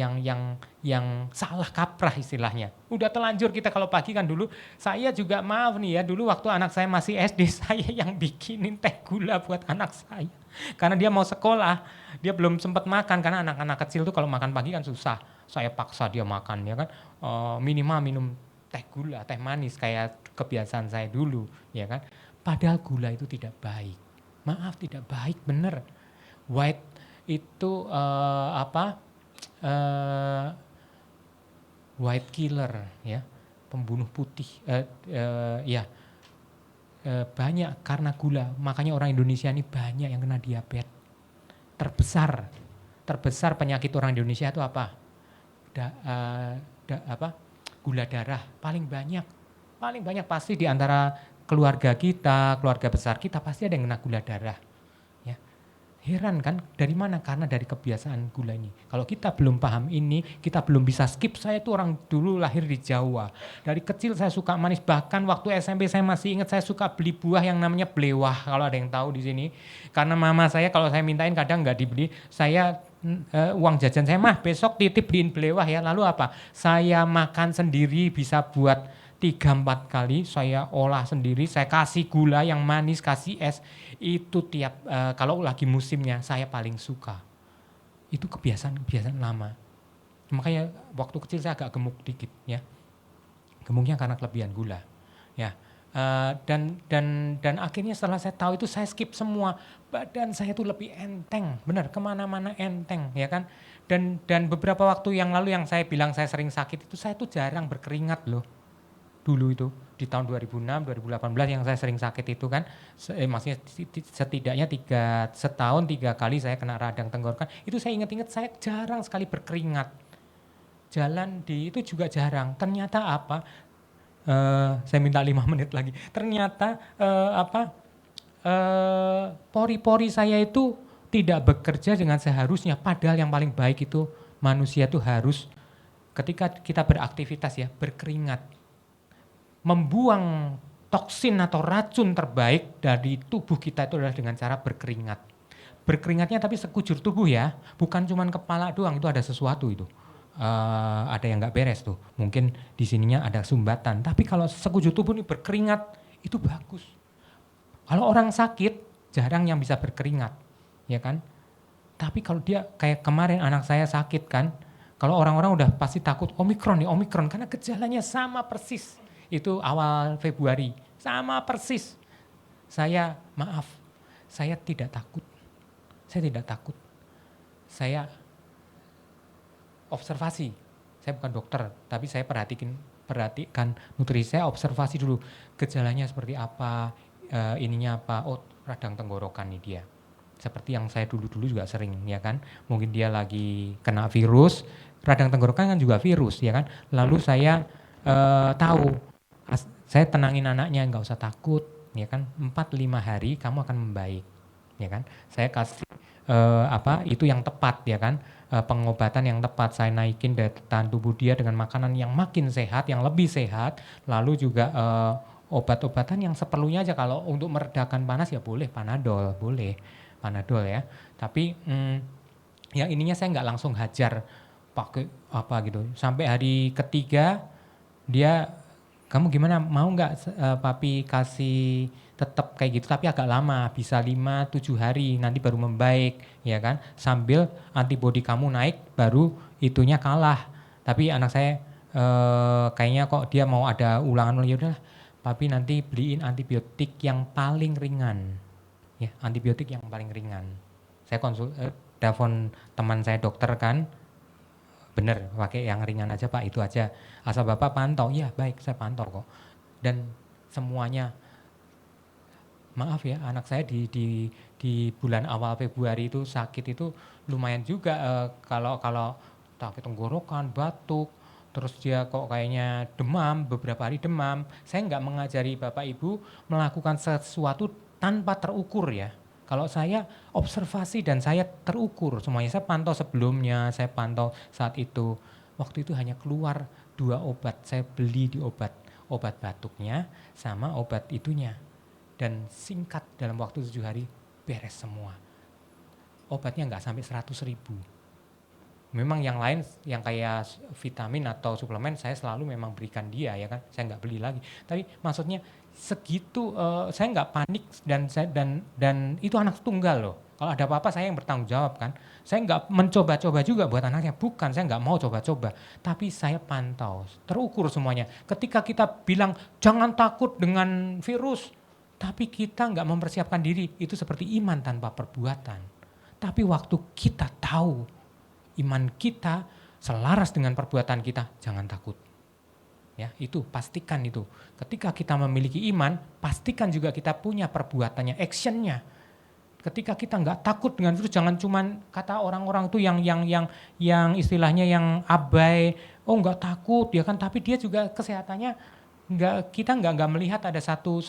Speaker 4: salah kaprah istilahnya. Udah telanjur kita kalau pagi kan. Dulu saya juga, maaf nih ya, dulu waktu anak saya masih SD, saya yang bikinin teh gula buat anak saya. Karena dia mau sekolah, dia belum sempat makan, karena anak-anak kecil tuh kalau makan pagi kan susah. Saya paksa dia makan, ya kan, minimal minum teh gula, teh manis kayak kebiasaan saya dulu, ya kan. Padahal gula itu tidak baik. Maaf, tidak baik, bener. White itu white killer, ya, pembunuh putih, banyak karena gula. Makanya orang Indonesia ini banyak yang kena diabetes. Terbesar penyakit orang Indonesia itu apa? Gula darah paling banyak pasti di antara keluarga kita, keluarga besar kita pasti ada yang kena gula darah. Heran kan, dari mana? Karena dari kebiasaan gula ini. Kalau kita belum paham ini, kita belum bisa skip. Saya tuh orang dulu lahir di Jawa. Dari kecil saya suka manis. Bahkan waktu SMP saya masih ingat, saya suka beli buah yang namanya blewah. Kalau ada yang tahu di sini. Karena mama saya kalau saya mintain kadang nggak dibeli. Saya uang jajan saya, mah besok titip beliin belewah ya. Lalu apa? Saya makan sendiri bisa buat 3-4 kali, saya olah sendiri, saya kasih gula yang manis, kasih es. Itu tiap, kalau lagi musimnya saya paling suka. Itu kebiasaan lama. Makanya waktu kecil saya agak gemuk dikit ya. Gemuknya karena kelebihan gula. Ya. Dan akhirnya setelah saya tahu itu saya skip semua. Badan saya itu lebih enteng, benar, kemana-mana enteng ya kan. Dan beberapa waktu yang lalu yang saya bilang saya sering sakit itu, saya tuh jarang berkeringat loh. Dulu itu di tahun 2006, 2018 yang saya sering sakit itu kan, maksudnya setidaknya setahun 3 kali saya kena radang tenggorokan. Itu saya ingat-ingat saya jarang sekali berkeringat. Jalan di itu juga jarang. Ternyata apa? Saya minta 5 menit lagi. Ternyata pori-pori saya itu tidak bekerja dengan seharusnya. Padahal yang paling baik itu manusia itu harus ketika kita beraktivitas ya, berkeringat. Membuang toksin atau racun terbaik dari tubuh kita itu adalah dengan cara berkeringat. Berkeringatnya tapi sekujur tubuh ya, bukan cuma kepala doang, itu ada sesuatu itu. Ada yang nggak beres tuh, mungkin di sininya ada sumbatan. Tapi kalau sekujur tubuh ini berkeringat, itu bagus. Kalau orang sakit, jarang yang bisa berkeringat, ya kan? Tapi kalau dia kayak kemarin anak saya sakit kan, kalau orang-orang udah pasti takut Omikron karena gejalanya sama persis. Itu awal Februari, sama persis. Saya tidak takut. Saya observasi. Saya bukan dokter, tapi saya perhatikan nutrisi saya, observasi dulu gejalanya seperti apa, ininya apa, oh radang tenggorokan nih dia. Seperti yang saya dulu juga sering ya kan, mungkin dia lagi kena virus, radang tenggorokan kan juga virus ya kan. Lalu saya tahu, saya tenangin anaknya, nggak usah takut ya kan, 4-5 hari kamu akan membaik ya kan. Saya kasih itu yang tepat ya kan, pengobatan yang tepat, saya naikin daya tahan tubuh dia dengan makanan yang makin sehat, yang lebih sehat, lalu juga obat-obatan yang seperlunya aja. Kalau untuk meredakan panas ya boleh Panadol ya. Tapi yang ininya saya nggak langsung hajar pakai apa gitu. Sampai hari ketiga dia, kamu gimana, mau nggak papi kasih tetap kayak gitu, tapi agak lama, bisa 5-7 hari nanti baru membaik ya kan, sambil antibodi kamu naik baru itunya kalah. Tapi anak saya kayaknya kok dia mau ada ulangan, ya udahlah papi nanti beliin antibiotik yang paling ringan ya, antibiotik yang paling ringan. Saya telepon teman saya dokter kan, bener pakai yang ringan aja Pak, itu aja asal Bapak pantau. Ya baik, saya pantau kok. Dan semuanya, maaf ya, anak saya di bulan awal Februari itu sakit itu lumayan juga, kalau sakit tenggorokan, batuk, terus dia kok kayaknya demam, beberapa hari demam. Saya nggak mengajari Bapak Ibu melakukan sesuatu tanpa terukur ya. Kalau saya observasi dan saya terukur semuanya, saya pantau sebelumnya, saya pantau saat itu. Waktu itu hanya keluar 2 obat, saya beli di obat batuknya sama obat itunya. Dan singkat, dalam waktu 7 hari beres semua. Obatnya nggak sampai 100.000. Memang yang lain yang kayak vitamin atau suplemen saya selalu memang berikan dia ya kan, saya nggak beli lagi. Tapi maksudnya segitu, saya nggak panik dan itu anak tunggal loh. Kalau ada apa-apa saya yang bertanggung jawab kan. Saya nggak mencoba-coba juga buat anaknya, bukan, saya nggak mau coba-coba. Tapi saya pantau, terukur semuanya. Ketika kita bilang jangan takut dengan virus, tapi kita nggak mempersiapkan diri, itu seperti iman tanpa perbuatan. Tapi waktu kita tahu iman kita selaras dengan perbuatan kita, jangan takut. Ya, itu pastikan itu. Ketika kita memiliki iman, pastikan juga kita punya perbuatannya, actionnya. Ketika kita nggak takut dengan virus, jangan cuman kata orang-orang tuh yang istilahnya yang abai, oh nggak takut ya kan, tapi dia juga kesehatannya kita nggak melihat ada satu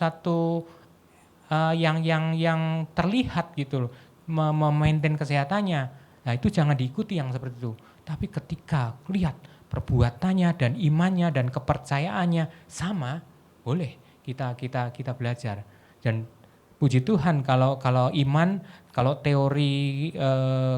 Speaker 4: yang terlihat gitu loh, memaintain kesehatannya. Nah itu jangan diikuti yang seperti itu. Tapi ketika lihat perbuatannya dan imannya dan kepercayaannya sama, boleh kita belajar. Dan Puji Tuhan kalau iman, kalau teori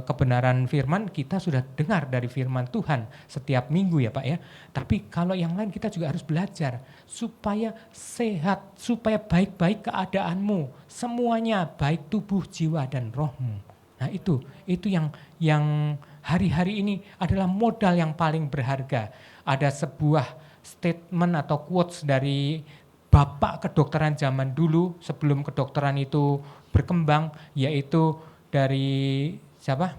Speaker 4: kebenaran firman kita sudah dengar dari firman Tuhan setiap minggu ya Pak ya. Tapi kalau yang lain kita juga harus belajar supaya sehat, supaya baik-baik keadaanmu, semuanya baik tubuh, jiwa dan rohmu. Nah itu yang hari-hari ini adalah modal yang paling berharga. Ada sebuah statement atau quotes dari bapak kedokteran zaman dulu sebelum kedokteran itu berkembang, yaitu dari siapa?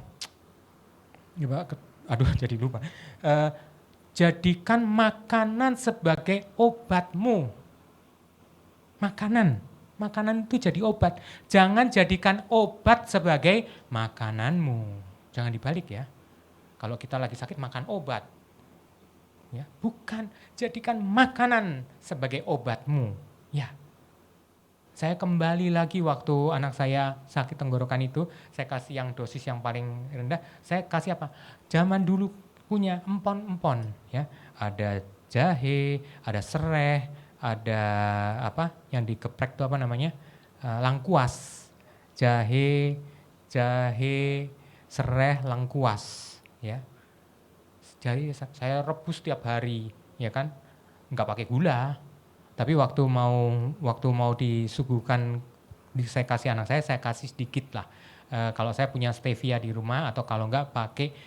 Speaker 4: Aduh jadi lupa. Jadikan makanan sebagai obatmu. Makanan itu jadi obat. Jangan jadikan obat sebagai makananmu. Jangan dibalik ya. Kalau kita lagi sakit makan obat. Ya, bukan, jadikan makanan sebagai obatmu. Ya. Saya kembali lagi waktu anak saya sakit tenggorokan itu, saya kasih yang dosis yang paling rendah. Saya kasih apa? Zaman dulu punya empon-empon, ya. Ada jahe, ada serai, ada apa? Yang digeprek itu apa namanya? Lengkuas. Jahe, serai, lengkuas, ya. Jadi saya rebus tiap hari, ya kan, nggak pakai gula. Tapi waktu mau disuguhkan, saya kasih anak saya kasih sedikit lah. Kalau saya punya stevia di rumah atau kalau nggak pakai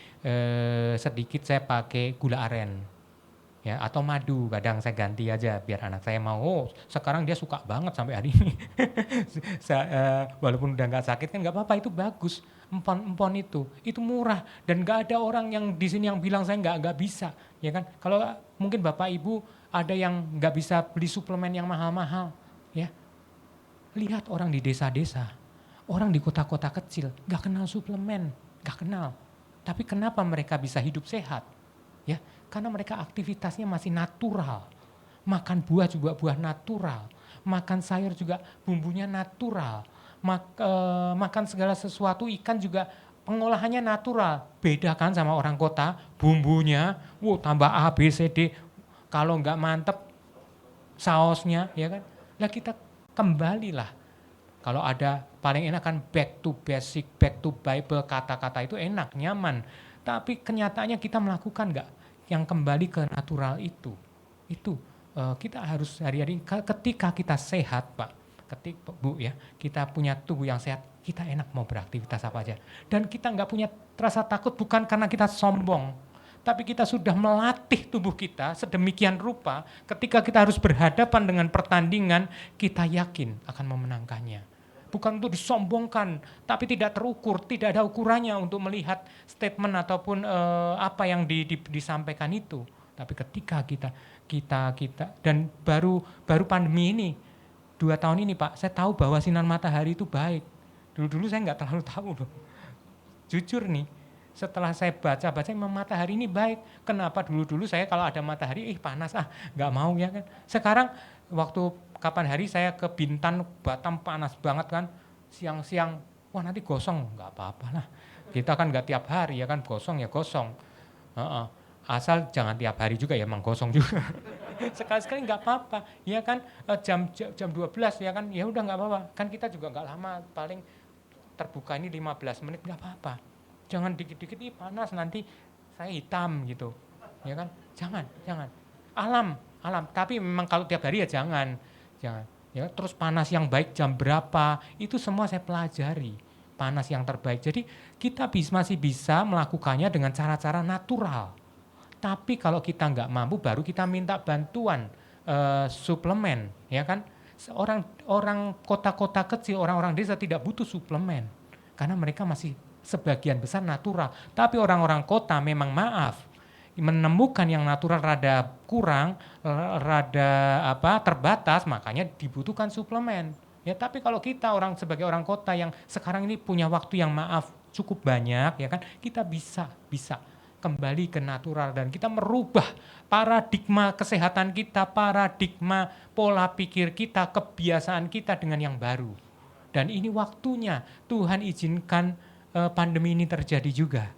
Speaker 4: sedikit saya pakai gula aren, ya atau madu. Kadang saya ganti aja biar anak saya mau. Oh, sekarang dia suka banget sampai hari ini. Walaupun udah nggak sakit kan nggak apa-apa, itu bagus. Empon itu murah dan nggak ada orang yang di sini yang bilang saya nggak bisa, ya kan? Kalau mungkin Bapak Ibu ada yang nggak bisa beli suplemen yang mahal-mahal, ya. Lihat orang di desa-desa, orang di kota-kota kecil nggak kenal suplemen, nggak kenal. Tapi kenapa mereka bisa hidup sehat? Ya, karena mereka aktivitasnya masih natural. Makan buah juga buah natural, makan sayur juga bumbunya natural. Makan segala sesuatu, ikan juga pengolahannya natural. Beda kan sama orang kota, bumbunya tambah A, B, C, D. Kalau nggak mantep sausnya, ya kan. Lah kita kembalilah. Kalau ada paling enak kan back to basic, back to Bible, kata-kata itu enak, nyaman. Tapi kenyataannya kita melakukan nggak yang kembali ke natural itu? Itu kita harus hari-hari ketika kita sehat Pak. Bu ya, kita punya tubuh yang sehat, kita enak mau beraktivitas apa aja. Dan kita nggak punya rasa takut bukan karena kita sombong, tapi kita sudah melatih tubuh kita sedemikian rupa, ketika kita harus berhadapan dengan pertandingan, kita yakin akan memenangkannya. Bukan untuk disombongkan, tapi tidak terukur, tidak ada ukurannya untuk melihat statement ataupun apa yang disampaikan itu. Tapi ketika kita dan baru pandemi ini, 2 tahun ini Pak, saya tahu bahwa sinar matahari itu baik. Dulu saya nggak terlalu tahu loh. Jujur nih, setelah saya baca memang matahari ini baik. Kenapa dulu saya kalau ada matahari, panas nggak mau ya kan. Sekarang waktu kapan hari saya ke Bintan, Batam panas banget kan. Siang-siang, wah nanti gosong, nggak apa-apa lah. Kita kan nggak tiap hari ya kan, gosong ya gosong. Asal jangan tiap hari juga ya, emang gosong juga. Sekali-sekali nggak apa-apa, ya kan, jam 12 ya kan, ya udah nggak apa-apa, kan kita juga nggak lama, paling terbuka ini 15 menit nggak apa-apa. Jangan dikit-dikit panas nanti saya hitam gitu, ya kan, jangan. Alam, tapi memang kalau tiap hari ya jangan, ya. Terus panas yang baik jam berapa, itu semua saya pelajari, panas yang terbaik. Jadi kita masih bisa melakukannya dengan cara-cara natural. Tapi kalau kita nggak mampu, baru kita minta bantuan suplemen, ya kan? Orang kota-kota kecil, orang-orang desa tidak butuh suplemen, karena mereka masih sebagian besar natural. Tapi orang-orang kota memang menemukan yang natural rada kurang, terbatas, makanya dibutuhkan suplemen. Ya, tapi kalau kita sebagai orang kota yang sekarang ini punya waktu yang cukup banyak, ya kan? Kita bisa kembali ke natural dan kita merubah paradigma kesehatan kita, paradigma pola pikir kita, kebiasaan kita dengan yang baru. Dan ini waktunya Tuhan izinkan pandemi ini terjadi juga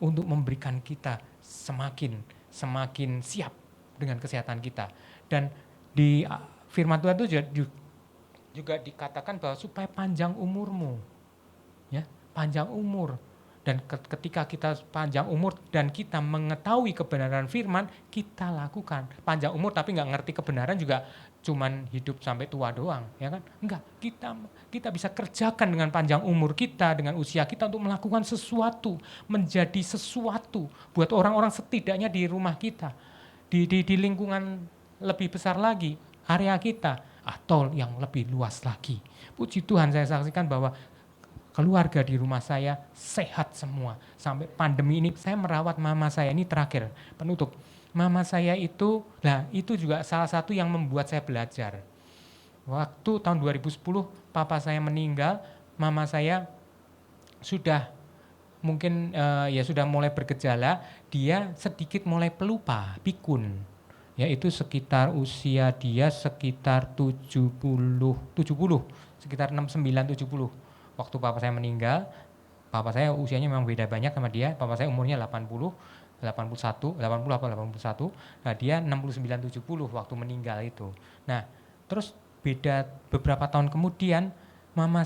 Speaker 4: untuk memberikan kita semakin siap dengan kesehatan kita. Dan di firman Tuhan itu juga dikatakan bahwa supaya panjang umurmu, ya, panjang umur. Dan ketika kita panjang umur dan kita mengetahui kebenaran firman, kita lakukan. Panjang umur tapi nggak ngerti kebenaran juga cuman hidup sampai tua doang, ya kan? Enggak, kita bisa kerjakan dengan panjang umur kita, dengan usia kita untuk melakukan sesuatu, menjadi sesuatu buat orang-orang setidaknya di rumah kita, di lingkungan lebih besar lagi, area kita, atau yang lebih luas lagi. Puji Tuhan, saya saksikan bahwa keluarga di rumah saya sehat semua. Sampai pandemi ini saya merawat mama saya, ini terakhir penutup. Mama saya itu juga salah satu yang membuat saya belajar. Waktu tahun 2010 papa saya meninggal, mama saya sudah mungkin sudah mulai bergejala, dia sedikit mulai pelupa, pikun. Yaitu sekitar usia dia sekitar 70, sekitar 69 70. Waktu papa saya meninggal, papa saya usianya memang beda banyak sama dia. Papa saya umurnya 80 apa 81. Nah, dia 69 70 waktu meninggal itu. Nah, terus beda beberapa tahun kemudian mama